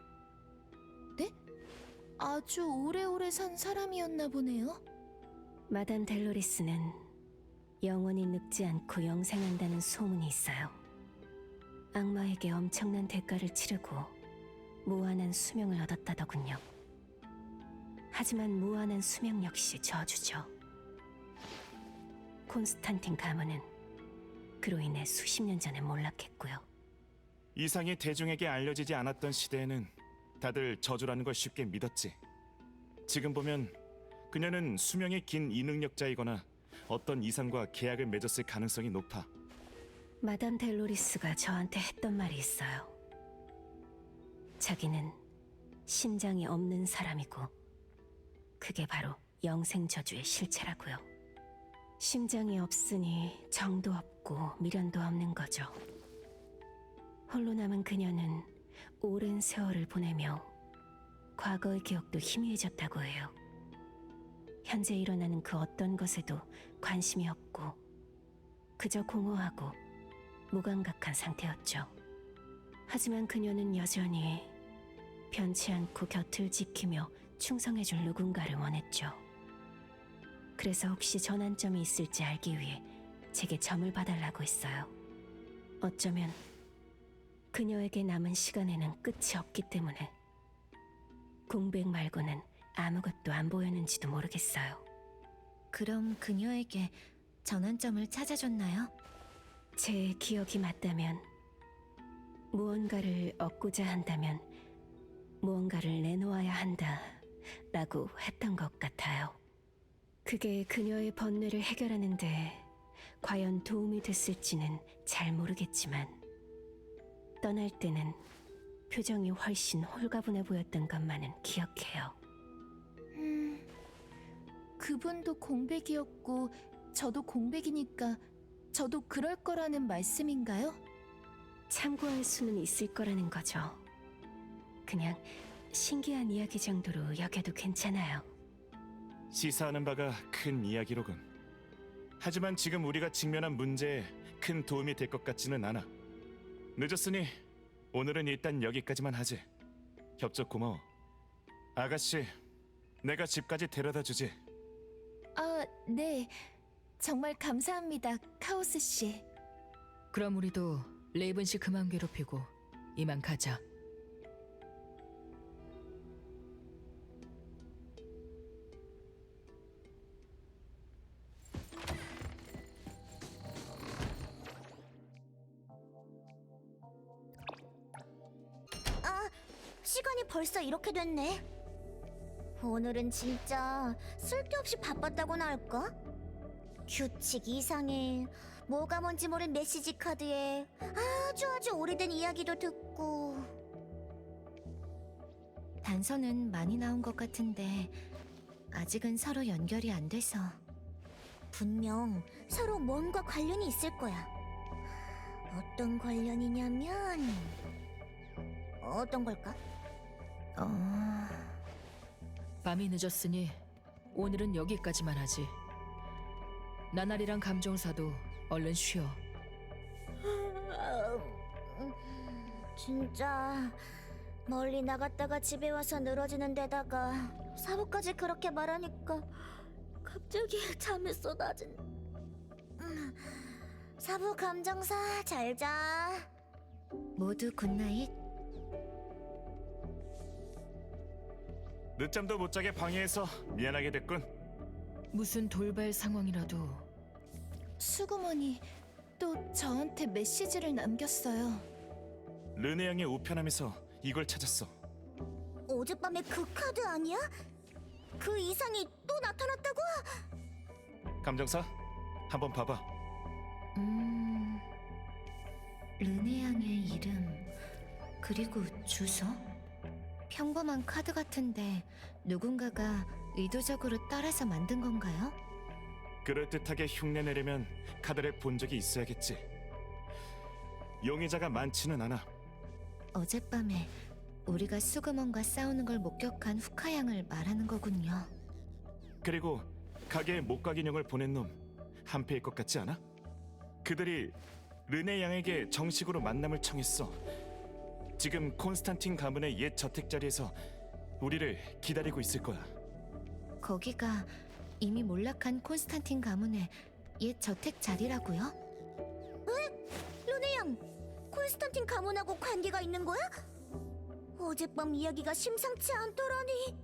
아주 오래오래 산 사람이었나 보네요. 마담 델로리스는 영원히 늙지 않고 영생한다는 소문이 있어요. 악마에게 엄청난 대가를 치르고 무한한 수명을 얻었다더군요. 하지만 무한한 수명 역시 저주죠. 콘스탄틴 가문은 그로 인해 수십 년 전에 몰락했고요. 이상이 대중에게 알려지지 않았던 시대에는 다들 저주라는 걸 쉽게 믿었지. 지금 보면 그녀는 수명이 긴 이능력자이거나 어떤 이상과 계약을 맺었을 가능성이 높아. 마담 델로리스가 저한테 했던 말이 있어요. 자기는 심장이 없는 사람이고 그게 바로 영생저주의 실체라고요. 심장이 없으니 정도 없고 미련도 없는 거죠. 홀로 남은 그녀는 오랜 세월을 보내며 과거의 기억도 희미해졌다고 해요. 현재 일어나는 그 어떤 것에도 관심이 없고 그저 공허하고 무감각한 상태였죠. 하지만 그녀는 여전히 변치 않고 곁을 지키며 충성해줄 누군가를 원했죠. 그래서 혹시 전환점이 있을지 알기 위해 제게 점을 봐달라고 했어요. 어쩌면 그녀에게 남은 시간에는 끝이 없기 때문에 공백 말고는 아무것도 안 보였는지도 모르겠어요. 그럼 그녀에게 전환점을 찾아줬나요? 제 기억이 맞다면 무언가를 얻고자 한다면 무언가를 내놓아야 한다라고 했던 것 같아요. 그게 그녀의 번뇌를 해결하는데 과연 도움이 됐을지는 잘 모르겠지만 떠날 때는 표정이 훨씬 홀가분해 보였던 것만은 기억해요. 그분도 공백이었고 저도 공백이니까 저도 그럴 거라는 말씀인가요? 참고할 수는 있을 거라는 거죠. 그냥 신기한 이야기 정도로 여겨도 괜찮아요. 시사하는 바가 큰 이야기로군. 하지만 지금 우리가 직면한 문제에 큰 도움이 될 것 같지는 않아. 늦었으니 오늘은 일단 여기까지만 하지. 협조 고마워. 아가씨, 내가 집까지 데려다 주지. 아, 네. 정말 감사합니다, 카오스 씨. 그럼 우리도 레이븐 씨 그만 괴롭히고 이만 가자. 시간이 벌써 이렇게 됐네. 오늘은 진짜 쓸데없이 바빴다고나 할까? 규칙 이상해. 뭐가 뭔지 모를 메시지 카드에 아주 오래된 이야기도 듣고. 단서는 많이 나온 것 같은데 아직은 서로 연결이 안 돼서. 분명 서로 뭔가 관련이 있을 거야. 어떤 관련이냐면 어떤 걸까? 밤이 늦었으니 오늘은 여기까지만 하지. 나날이랑 감정사도 얼른 쉬어. 진짜 멀리 나갔다가 집에 와서 늘어지는 데다가 사부까지 그렇게 말하니까 갑자기 잠이 쏟아진. 사부 감정사 잘 자. 모두 굿나잇. 늦잠도 못 자게 방해해서 미안하게 됐군. 무슨 돌발 상황이라도 수구머니 또 저한테 메시지를 남겼어요. 르네 양의 우편함에서 이걸 찾았어. 어젯밤에 그 카드 아니야? 그 이상이 또 나타났다고? 감정사, 한번 봐봐. 르네 양의 이름 그리고 주소? 평범한 카드 같은데 누군가가 의도적으로 따라서 만든 건가요? 그럴듯하게 흉내내려면 카드를 본 적이 있어야겠지. 용의자가 많지는 않아. 어젯밤에 우리가 수금원과 싸우는 걸 목격한 후카양을 말하는 거군요. 그리고 가게에 목각 인형을 보낸 놈 한패일 것 같지 않아? 그들이 르네 양에게 정식으로 만남을 청했어. 지금 콘스탄틴 가문의 옛 저택 자리에서 우리를 기다리고 있을 거야. 거기가 이미 몰락한 콘스탄틴 가문의 옛 저택 자리라고요? 르네 양, 콘스탄틴 가문하고 관계가 있는 거야? 어젯밤 이야기가 심상치 않더라니.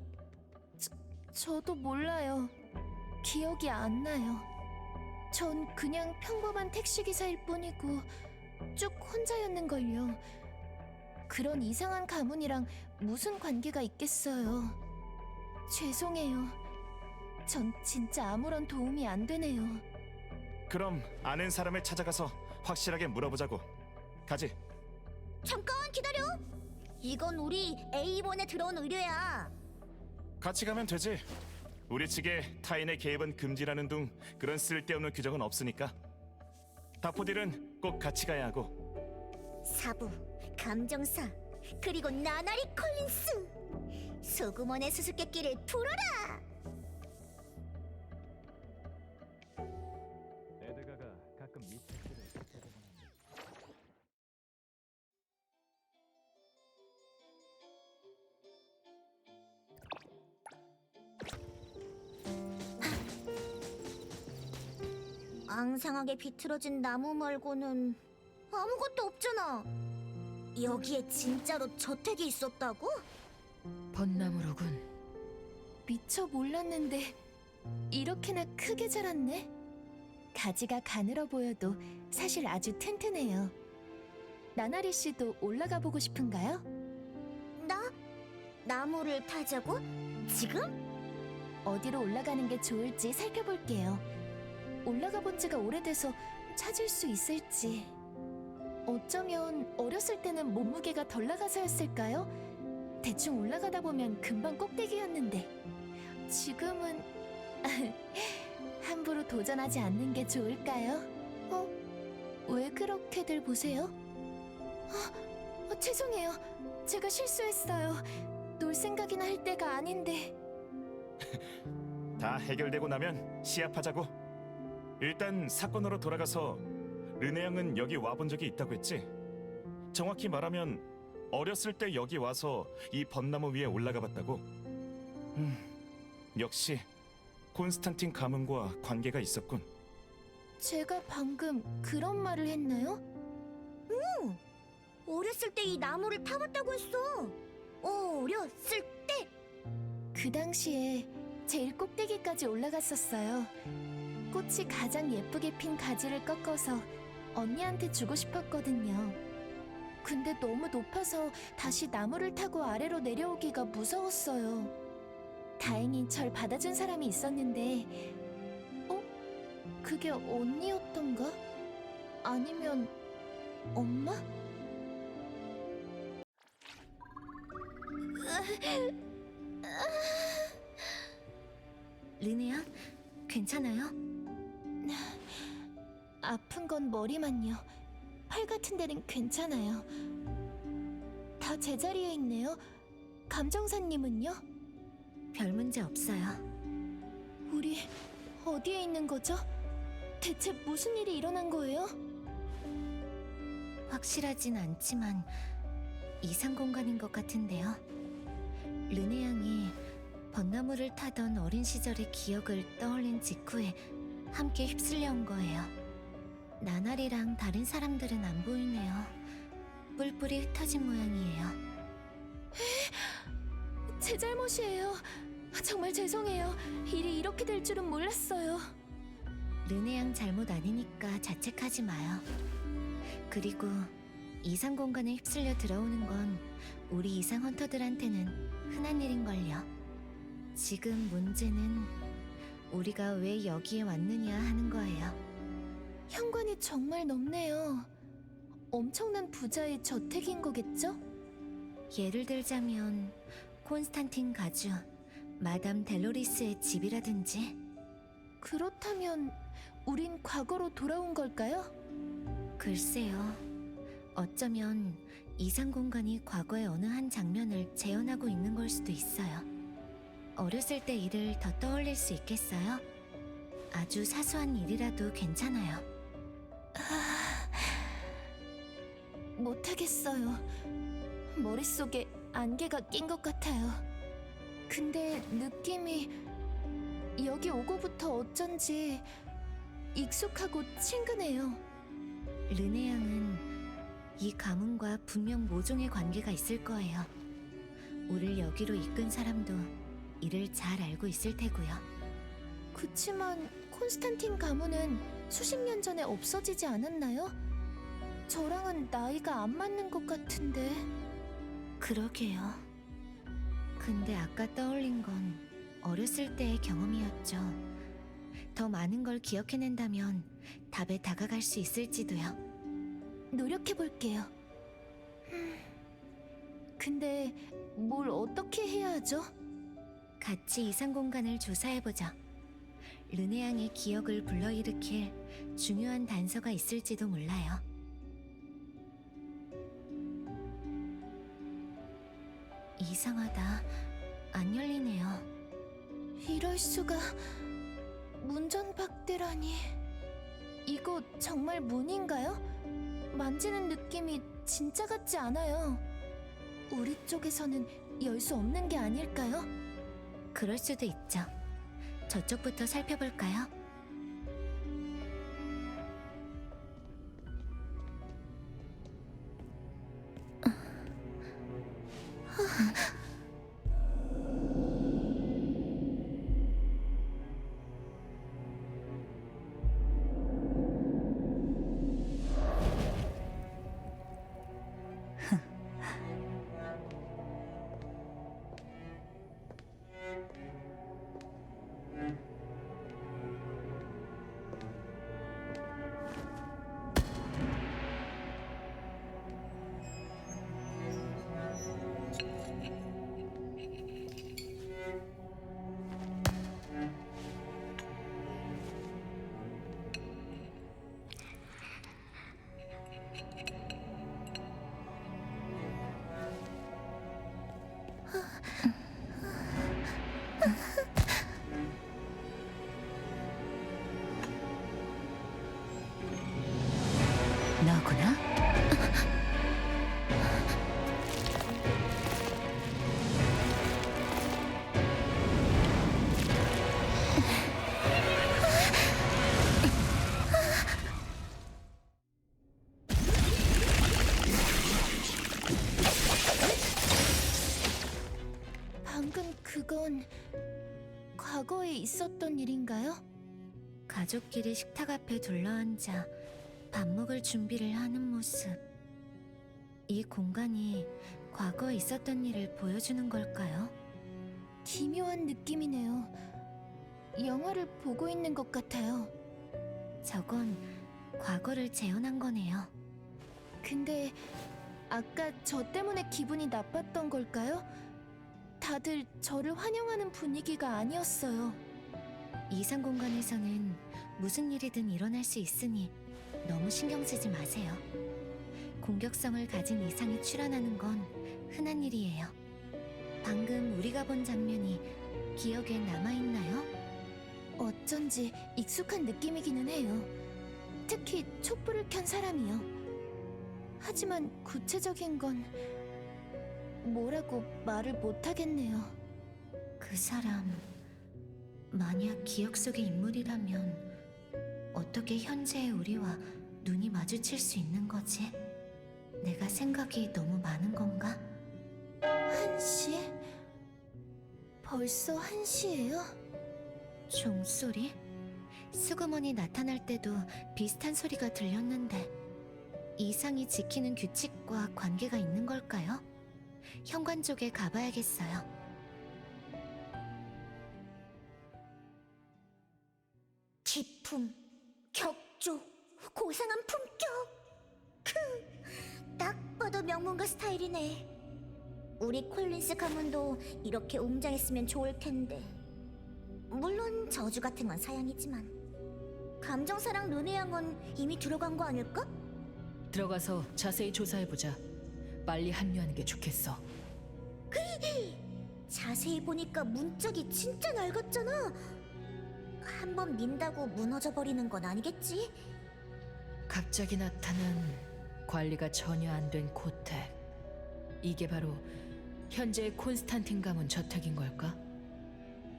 저도 몰라요. 기억이 안 나요. 전 그냥 평범한 택시기사일 뿐이고 쭉 혼자였는걸요. 그런 이상한 가문이랑 무슨 관계가 있겠어요. 죄송해요. 전 진짜 아무런 도움이 안 되네요. 그럼 아는 사람을 찾아가서 확실하게 물어보자고. 가지. 잠깐 기다려. 이건 우리 A본에 들어온 의뢰야. 같이 가면 되지. 우리 측에 타인의 개입은 금지라는 둥 그런 쓸데없는 규정은 없으니까. 다포딜은 꼭 같이 가야 하고. 사부, 감정사, 그리고 나나리 콜린스. 소금원의 수수께끼를 풀어라. 에드가가 가끔 이 책들을 앙상하게 비틀어진 나무 말고는 아무것도 없잖아. 여기에 진짜로 저택이 있었다고? 벚나무로군. 미처 몰랐는데 이렇게나 크게 자랐네. 가지가 가늘어 보여도 사실 아주 튼튼해요. 나나리 씨도 올라가 보고 싶은가요? 나? 나무를 타자고? 지금? 어디로 올라가는 게 좋을지 살펴볼게요. 올라가 본 지가 오래돼서 찾을 수 있을지. 어쩌면 어렸을 때는 몸무게가 덜 나가서였을까요? 대충 올라가다 보면 금방 꼭대기였는데 지금은 함부로 도전하지 않는 게 좋을까요? 왜 그렇게들 보세요? 죄송해요. 제가 실수했어요. 놀 생각이나 할 때가 아닌데. 다 해결되고 나면 시합하자고. 일단 사건으로 돌아가서 르네 양은 여기 와본 적이 있다고 했지? 정확히 말하면 어렸을 때 여기 와서 이 벚나무 위에 올라가 봤다고? 역시 콘스탄틴 가문과 관계가 있었군. 제가 방금 그런 말을 했나요? 어렸을 때 이 나무를 타봤다고 했어. 어렸을 때. 그 당시에 제일 꼭대기까지 올라갔었어요. 꽃이 가장 예쁘게 핀 가지를 꺾어서 언니한테 주고 싶었거든요. 근데 너무 높아서 다시 나무를 타고 아래로 내려오기가 무서웠어요. 다행히 절 받아준 사람이 있었는데, 그게 언니였던가? 아니면 엄마? 르네야, 괜찮아요? 아픈 건 머리만요. 팔 같은 데는 괜찮아요. 다 제자리에 있네요. 감정사님은요? 별 문제 없어요. 우리 어디에 있는 거죠? 대체 무슨 일이 일어난 거예요? 확실하진 않지만 이상 공간인 것 같은데요. 르네 양이 벚나무를 타던 어린 시절의 기억을 떠올린 직후에 함께 휩쓸려 온 거예요. 나날이랑 다른 사람들은 안 보이네요. 뿔뿔이 흩어진 모양이에요. 제 잘못이에요. 정말 죄송해요. 일이 이렇게 될 줄은 몰랐어요. 르네 양 잘못 아니니까 자책하지 마요. 그리고 이상 공간에 휩쓸려 들어오는 건 우리 이상 헌터들한테는 흔한 일인걸요. 지금 문제는 우리가 왜 여기에 왔느냐 하는 거예요. 현관이 정말 넓네요. 엄청난 부자의 저택인 거겠죠? 예를 들자면 콘스탄틴 가주, 마담 델로리스의 집이라든지. 그렇다면 우린 과거로 돌아온 걸까요? 글쎄요. 어쩌면 이상 공간이 과거의 어느 한 장면을 재현하고 있는 걸 수도 있어요. 어렸을 때 일을 더 떠올릴 수 있겠어요? 아주 사소한 일이라도 괜찮아요. 못하겠어요. 머릿속에 안개가 낀 것 같아요. 근데 느낌이 여기 오고부터 어쩐지 익숙하고 친근해요. 르네 양은 이 가문과 분명 모종의 관계가 있을 거예요. 우릴 여기로 이끈 사람도 이를 잘 알고 있을 테고요. 그치만 콘스탄틴 가문은 수십 년 전에 없어지지 않았나요? 저랑은 나이가 안 맞는 것 같은데. 그러게요. 근데 아까 떠올린 건 어렸을 때의 경험이었죠. 더 많은 걸 기억해낸다면 답에 다가갈 수 있을지도요. 노력해볼게요. 근데 뭘 어떻게 해야 하죠? 같이 이상 공간을 조사해보죠. 르네 양의 기억을 불러일으킬 중요한 단서가 있을지도 몰라요. 이상하다. 안 열리네요. 이럴 수가. 문전박대라니. 이거 정말 문인가요? 만지는 느낌이 진짜 같지 않아요. 우리 쪽에서는 열 수 없는 게 아닐까요? 그럴 수도 있죠. 저쪽부터 살펴볼까요? 너구나? 방금 그건 과거에 있었던 일인가요? 가족끼리 식탁 앞에 둘러앉아 밥 먹을 준비를 하는 모습. 이 공간이 과거에 있었던 일을 보여주는 걸까요? 기묘한 느낌이네요. 영화를 보고 있는 것 같아요. 저건 과거를 재현한 거네요. 근데 아까 저 때문에 기분이 나빴던 걸까요? 다들 저를 환영하는 분위기가 아니었어요. 이상 공간에서는 무슨 일이든 일어날 수 있으니 너무 신경 쓰지 마세요. 공격성을 가진 이상이 출현하는 건 흔한 일이에요. 방금 우리가 본 장면이 기억에 남아있나요? 어쩐지 익숙한 느낌이기는 해요. 특히 촛불을 켠 사람이요. 하지만 구체적인 건 뭐라고 말을 못하겠네요. 그 사람, 만약 기억 속의 인물이라면 어떻게 현재의 우리와 눈이 마주칠 수 있는 거지? 내가 생각이 너무 많은 건가? 1시? 벌써 1시예요? 종소리? 수구먼이 나타날 때도 비슷한 소리가 들렸는데 이상이 지키는 규칙과 관계가 있는 걸까요? 현관 쪽에 가봐야겠어요. 작품, 격조, 고상한 품격. 딱 봐도 명문가 스타일이네. 우리 콜린스 가문도 이렇게 웅장했으면 좋을 텐데. 물론 저주 같은 건 사양이지만. 감정사랑 르네양은 이미 들어간 거 아닐까? 들어가서 자세히 조사해보자. 빨리 합류하는 게 좋겠어. 자세히 보니까 문짝이 진짜 낡았잖아. 한번 민다고 무너져 버리는 건 아니겠지? 갑자기 나타난 관리가 전혀 안 된 고택. 이게 바로 현재의 콘스탄틴 가문 저택인 걸까?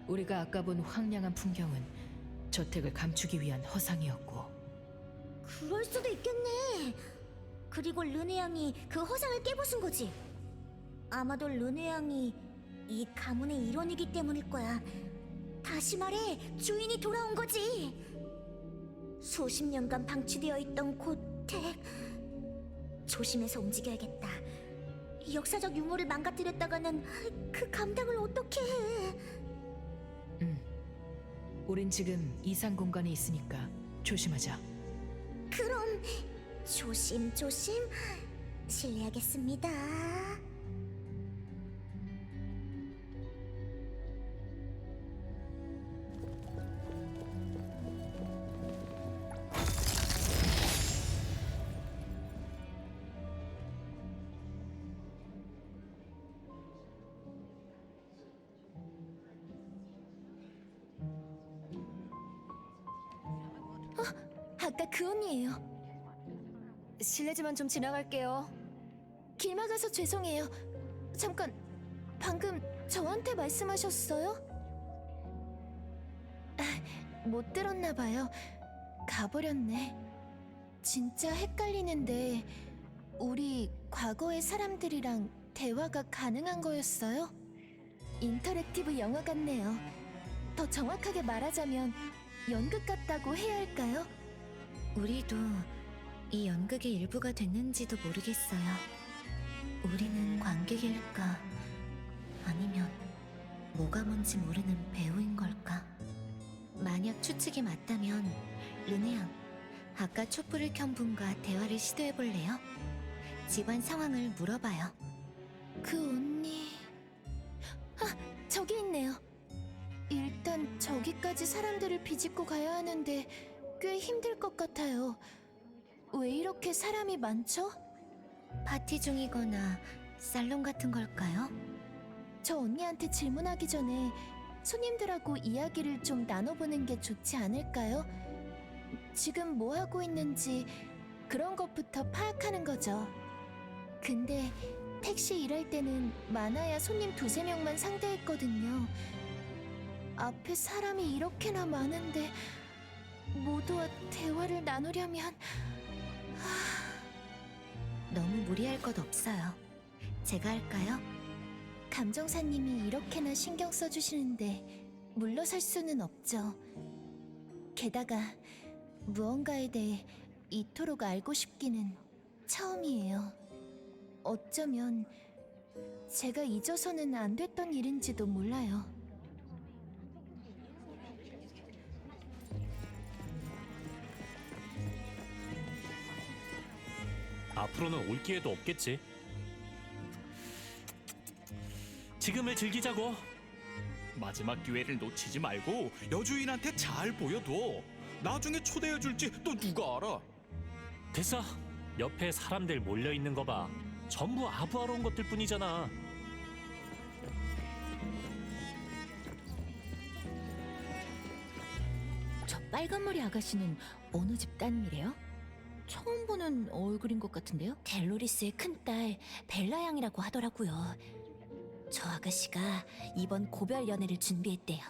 우리가 아까 본 황량한 풍경은 저택을 감추기 위한 허상이었고. 그럴 수도 있겠네. 그리고 르네양이 그 허상을 깨부순 거지. 아마도 르네양이 이 가문의 일원이기 때문일 거야. 다시 말해, 주인이 돌아온 거지. 수십 년간 방치되어 있던 고택. 조심해서 움직여야겠다. 역사적 유물을 망가뜨렸다가는 그 감당을 어떻게 해? 우린 지금 이상 공간에 있으니까 조심하자. 그럼 조심조심 실례하겠습니다. 아까 그 언니예요. 실례지만 좀 지나갈게요. 길 막아서 죄송해요. 잠깐, 방금 저한테 말씀하셨어요? 못 들었나 봐요. 가버렸네. 진짜 헷갈리는데 우리 과거의 사람들이랑 대화가 가능한 거였어요? 인터랙티브 영화 같네요. 더 정확하게 말하자면 연극 같다고 해야 할까요? 우리도 이 연극의 일부가 됐는지도 모르겠어요. 우리는 관객일까? 아니면 뭐가 뭔지 모르는 배우인 걸까? 만약 추측이 맞다면 르네양, 아까 촛불을 켠 분과 대화를 시도해볼래요? 집안 상황을 물어봐요. 그 언니... 저기 있네요. 일단 저기까지 사람들을 비집고 가야 하는데 꽤 힘들 것 같아요. 왜 이렇게 사람이 많죠? 파티 중이거나 살롱 같은 걸까요? 저 언니한테 질문하기 전에 손님들하고 이야기를 좀 나눠보는 게 좋지 않을까요? 지금 뭐 하고 있는지 그런 것부터 파악하는 거죠. 근데 택시 일할 때는 많아야 손님 2-3명만 상대했거든요. 앞에 사람이 이렇게나 많은데 모두와 대화를 나누려면... 너무 무리할 것 없어요. 제가 할까요? 감정사님이 이렇게나 신경 써주시는데 물러설 수는 없죠. 게다가 무언가에 대해 이토록 알고 싶기는 처음이에요. 어쩌면 제가 잊어서는 안 됐던 일인지도 몰라요. 앞으로는 올 기회도 없겠지. 지금을 즐기자고. 마지막 기회를 놓치지 말고 여주인한테 잘 보여둬. 나중에 초대해줄지 또 누가 알아? 됐어. 옆에 사람들 몰려있는 거 봐. 전부 아부하러 온 것들 뿐이잖아. 저 빨간머리 아가씨는 어느 집 따님이래요? 처음 보는 얼굴인 것 같은데요? 델로리스의 큰딸 벨라 양이라고 하더라고요. 저 아가씨가 이번 고별 연애를 준비했대요.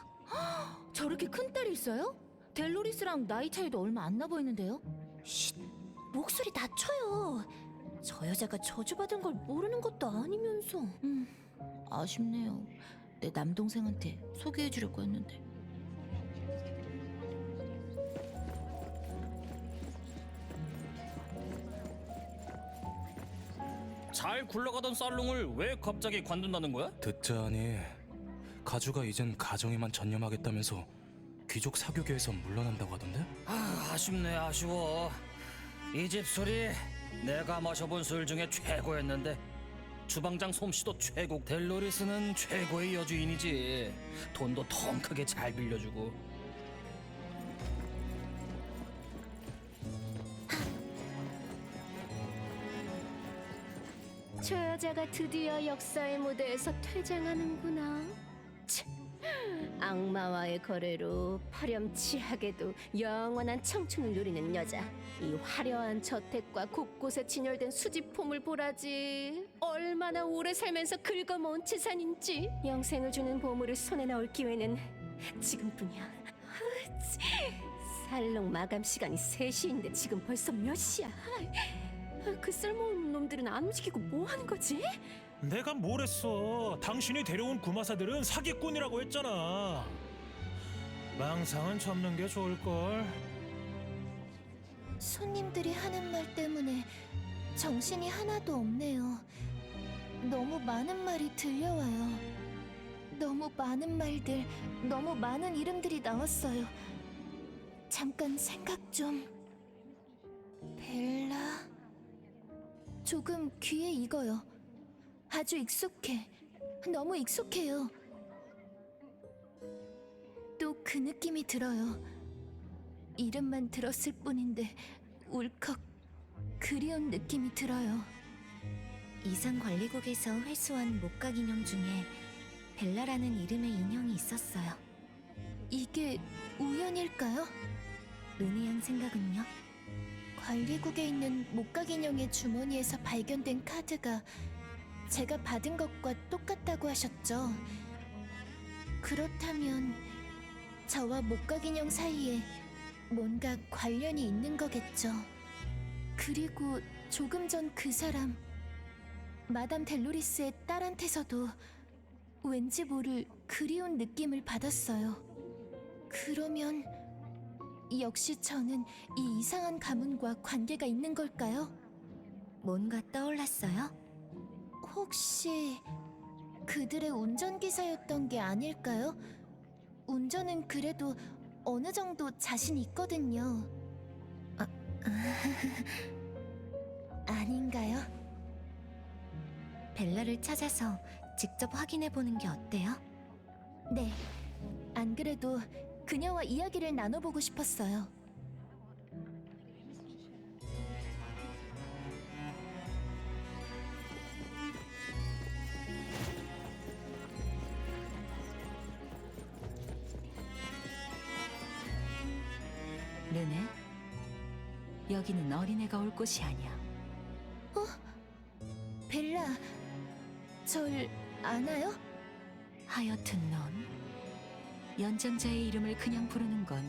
저렇게 큰 딸이 있어요? 델로리스랑 나이 차이도 얼마 안 나 보이는데요? 쉿, 목소리 낮춰요. 저 여자가 저주받은 걸 모르는 것도 아니면서. 아쉽네요. 내 남동생한테 소개해주려고 했는데. 잘 굴러가던 살롱을 왜 갑자기 관둔다는 거야? 듣자 하니 가주가 이젠 가정에만 전념하겠다면서 귀족 사교계에서 물러난다고 하던데? 아쉽네 아쉬워. 이 집 술이 내가 마셔본 술 중에 최고였는데 주방장 솜씨도 최고. 델로리스는 최고의 여주인이지. 돈도 통 크게 잘 빌려주고. 저 여자가 드디어 역사의 무대에서 퇴장하는구나. 참, 악마와의 거래로 파렴치하게도 영원한 청춘을 누리는 여자. 이 화려한 저택과 곳곳에 진열된 수집품을 보라지. 얼마나 오래 살면서 긁어모은 재산인지. 영생을 주는 보물을 손에 넣을 기회는 지금뿐이야. 살롱 마감 시간이 3시인데 지금 벌써 몇 시야? 그 쓸모없는 놈들은 안 움직이고 뭐 하는 거지? 내가 뭘 했어? 당신이 데려온 구마사들은 사기꾼이라고 했잖아. 망상은 접는 게 좋을걸. 손님들이 하는 말 때문에 정신이 하나도 없네요. 너무 많은 말이 들려와요. 너무 많은 말들, 너무 많은 이름들이 나왔어요. 잠깐 생각 좀. 벨라. 조금 귀에 익어요. 아주 익숙해. 너무 익숙해요. 또 그 느낌이 들어요. 이름만 들었을 뿐인데 울컥 그리운 느낌이 들어요. 이상관리국에서 회수한 목각 인형 중에 벨라라는 이름의 인형이 있었어요. 이게 우연일까요? 르네 양 생각은요? 관리국에 있는 목각 인형의 주머니에서 발견된 카드가 제가 받은 것과 똑같다고 하셨죠. 그렇다면 저와 목각 인형 사이에 뭔가 관련이 있는 거겠죠. 그리고 조금 전 그 사람, 마담 델로리스의 딸한테서도 왠지 모를 그리운 느낌을 받았어요. 그러면 역시 저는 이 이상한 가문과 관계가 있는 걸까요? 뭔가 떠올랐어요? 혹시 그들의 운전기사였던 게 아닐까요? 운전은 그래도 어느 정도 자신 있거든요. 아닌가요? 벨라를 찾아서 직접 확인해 보는 게 어때요? 네. 안 그래도 그녀와 이야기를 나눠보고 싶었어요. 르네, 여기는 어린애가 올 곳이 아니야. 벨라, 절 아나요? 하여튼 넌 연장자의 이름을 그냥 부르는 건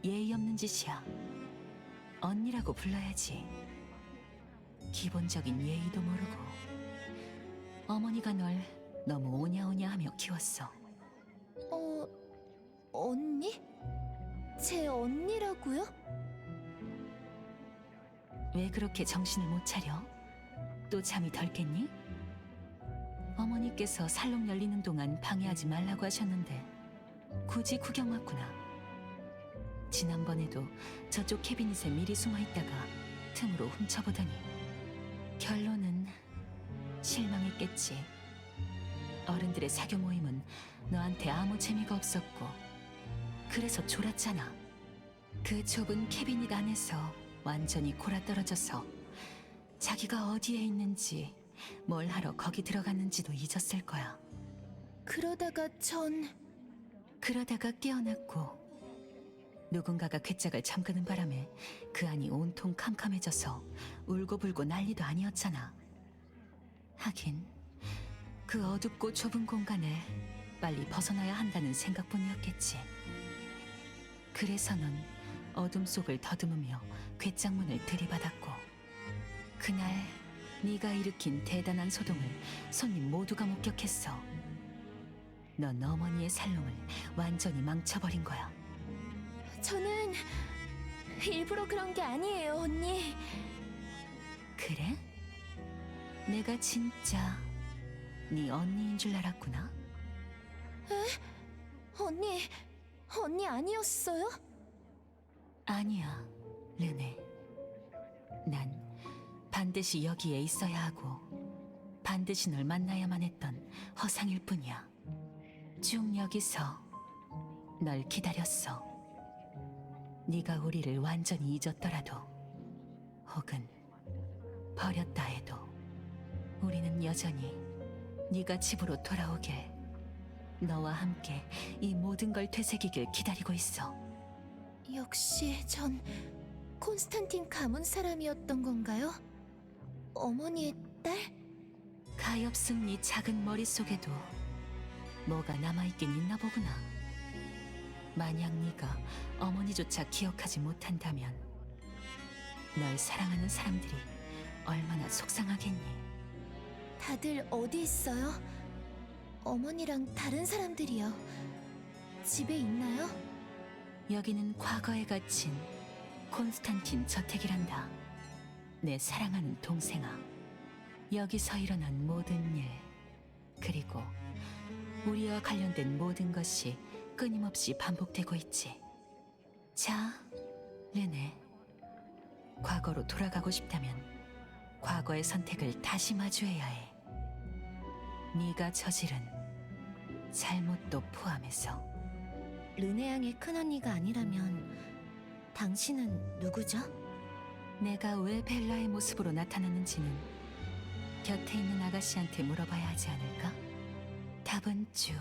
예의 없는 짓이야. 언니라고 불러야지. 기본적인 예의도 모르고. 어머니가 널 너무 오냐오냐 하며 키웠어. 언니? 제 언니라고요? 왜 그렇게 정신을 못 차려? 또 잠이 덜 깼니? 어머니께서 살롱 열리는 동안 방해하지 말라고 하셨는데 굳이 구경 왔구나. 지난번에도 저쪽 캐비닛에 미리 숨어 있다가 틈으로 훔쳐보더니 결론은 실망했겠지. 어른들의 사교 모임은 너한테 아무 재미가 없었고 그래서 졸았잖아. 그 좁은 캐비닛 안에서 완전히 골아떨어져서 자기가 어디에 있는지 뭘 하러 거기 들어갔는지도 잊었을 거야. 그러다가 그러다가 깨어났고 누군가가 괴짝을 잠그는 바람에 그 안이 온통 캄캄해져서 울고불고 난리도 아니었잖아. 하긴 그 어둡고 좁은 공간을 빨리 벗어나야 한다는 생각뿐이었겠지. 그래서 넌 어둠 속을 더듬으며 괴짝문을 들이받았고 그날 네가 일으킨 대단한 소동을 손님 모두가 목격했어. 넌 어머니의 살롱을 완전히 망쳐버린 거야. 저는 일부러 그런 게 아니에요, 언니. 그래? 내가 진짜 네 언니인 줄 알았구나. 언니, 언니 아니었어요? 아니야, 르네. 난 반드시 여기에 있어야 하고 반드시 널 만나야만 했던 허상일 뿐이야. 쭉 여기서 널 기다렸어. 네가 우리를 완전히 잊었더라도 혹은 버렸다 해도 우리는 여전히 네가 집으로 돌아오길, 너와 함께 이 모든 걸 되새기길 기다리고 있어. 역시 전 콘스탄틴 가문 사람이었던 건가요? 어머니의 딸? 가엾은 네 작은 머릿속에도 뭐가 남아있긴 있나 보구나. 만약 네가 어머니조차 기억하지 못한다면 널 사랑하는 사람들이 얼마나 속상하겠니? 다들 어디 있어요? 어머니랑 다른 사람들이요. 집에 있나요? 여기는 과거에 갇힌 콘스탄틴 저택이란다. 내 사랑하는 동생아. 여기서 일어난 모든 일, 그리고 우리와 관련된 모든 것이 끊임없이 반복되고 있지. 자, 르네. 과거로 돌아가고 싶다면 과거의 선택을 다시 마주해야 해. 네가 저지른 잘못도 포함해서. 르네 양의 큰언니가 아니라면 당신은 누구죠? 내가 왜 벨라의 모습으로 나타났는지는 곁에 있는 아가씨한테 물어봐야 하지 않을까? 답은 쭉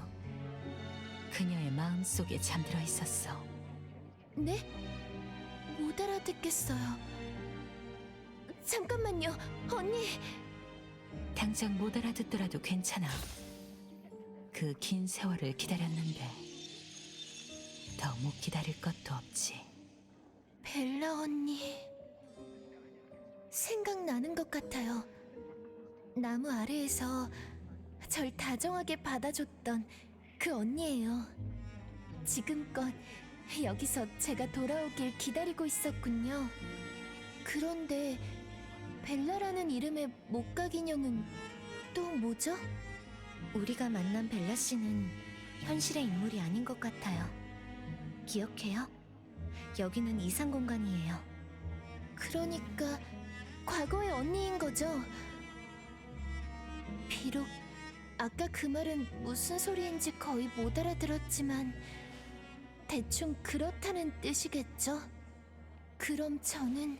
그녀의 마음속에 잠들어 있었어. 네? 못 알아듣겠어요. 잠깐만요, 언니. 당장 못 알아듣더라도 괜찮아. 그 긴 세월을 기다렸는데 더 못 기다릴 것도 없지. 벨라 언니. 생각나는 것 같아요. 나무 아래에서 절 다정하게 받아줬던 그 언니예요. 지금껏 여기서 제가 돌아오길 기다리고 있었군요. 그런데 벨라라는 이름의 목각 인형은 또 뭐죠? 우리가 만난 벨라 씨는 현실의 인물이 아닌 것 같아요. 기억해요? 여기는 이상 공간이에요. 그러니까 과거의 언니인 거죠? 비록 아까 그 말은 무슨 소리인지 거의 못 알아들었지만 대충 그렇다는 뜻이겠죠? 그럼 저는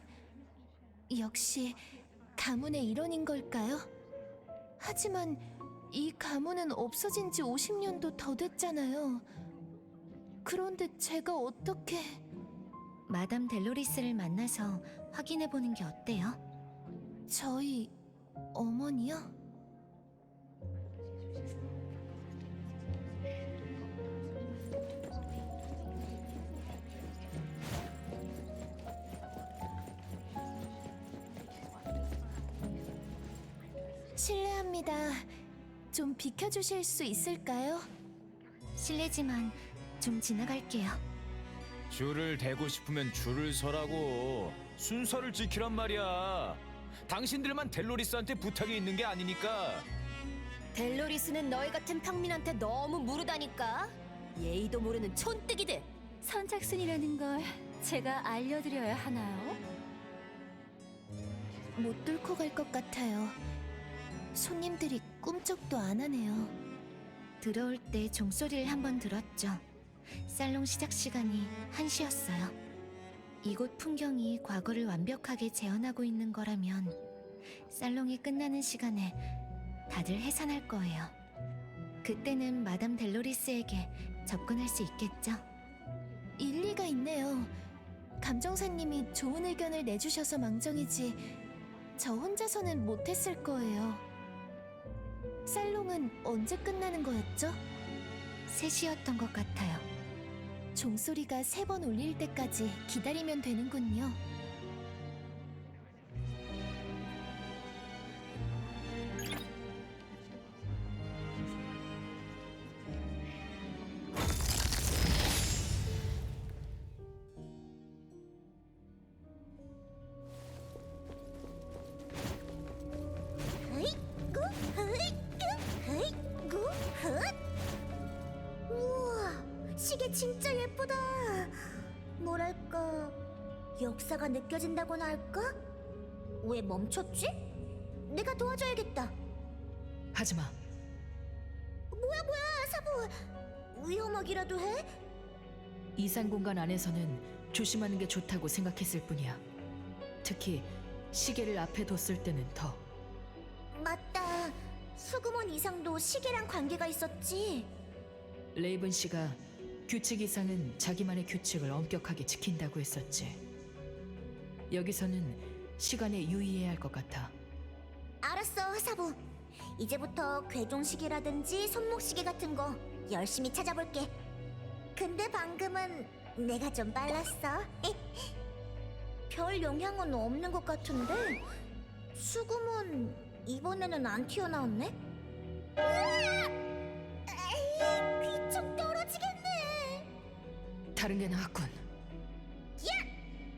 역시 가문의 일원인 걸까요? 하지만 이 가문은 없어진 지 50년도 더 됐잖아요. 그런데 제가 어떻게... 마담 델로리스를 만나서 확인해보는 게 어때요? 저희 어머니요? 실례합니다. 좀 비켜주실 수 있을까요? 실례지만 좀 지나갈게요. 줄을 대고 싶으면 줄을 서라고. 순서를 지키란 말이야. 당신들만 델로리스한테 부탁이 있는 게 아니니까. 델로리스는 너희 같은 평민한테 너무 무르다니까. 예의도 모르는 촌뜨기들. 선착순이라는 걸 제가 알려드려야 하나요? 못 뚫고 갈 것 같아요. 손님들이 꿈쩍도 안 하네요. 들어올 때 종소리를 한번 들었죠. 살롱 시작 시간이 1시였어요. 이곳 풍경이 과거를 완벽하게 재현하고 있는 거라면 살롱이 끝나는 시간에 다들 해산할 거예요. 그때는 마담 델로리스에게 접근할 수 있겠죠? 일리가 있네요. 감정사님이 좋은 의견을 내주셔서 망정이지 저 혼자서는 못했을 거예요. 살롱은 언제 끝나는 거였죠? 3시였던 것 같아요. 종소리가 3번 울릴 때까지 기다리면 되는군요. 우와, 시계 진짜 예쁘다. 뭐랄까, 역사가 느껴진다고나 할까? 왜 멈췄지? 내가 도와줘야겠다. 하지마. 뭐야, 사부. 위험하기라도 해? 이상 공간 안에서는 조심하는 게 좋다고 생각했을 뿐이야. 특히 시계를 앞에 뒀을 때는 더. 맞다. 수금원 이상도 시계랑 관계가 있었지. 레이븐 씨가 규칙 이상은 자기만의 규칙을 엄격하게 지킨다고 했었지. 여기서는 시간에 유의해야 할 것 같아. 알았어, 사부. 이제부터 궤종시계라든지 손목시계 같은 거 열심히 찾아볼게. 근데 방금은 내가 좀 빨랐어. 별 영향은 없는 것 같은데 수금은 이번에는 안 튀어나왔네? 으악! 에이, 귀쪽 떨어지겠네. 다른 게 나았군. 야!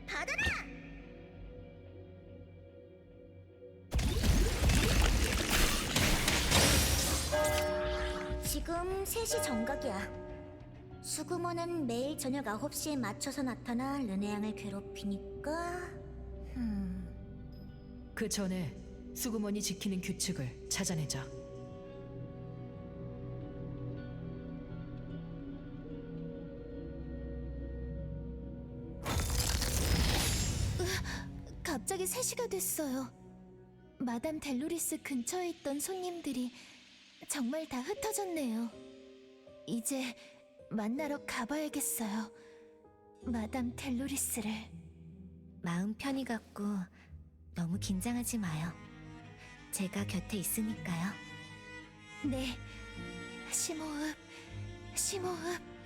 받아라! 지금 3시 정각이야. 수구먼은 매일 저녁 9시에 맞춰서 나타나 르네양을 괴롭히니까... 그 전에 수구먼이 지키는 규칙을 찾아내자. 갑자기 3시가 됐어요. 마담 델로리스 근처에 있던 손님들이 정말 다 흩어졌네요. 이제 만나러 가봐야겠어요. 마담 델로리스를. 마음 편히 갖고 너무 긴장하지 마요. 제가 곁에 있으니까요. 네. 심호흡, 심호흡.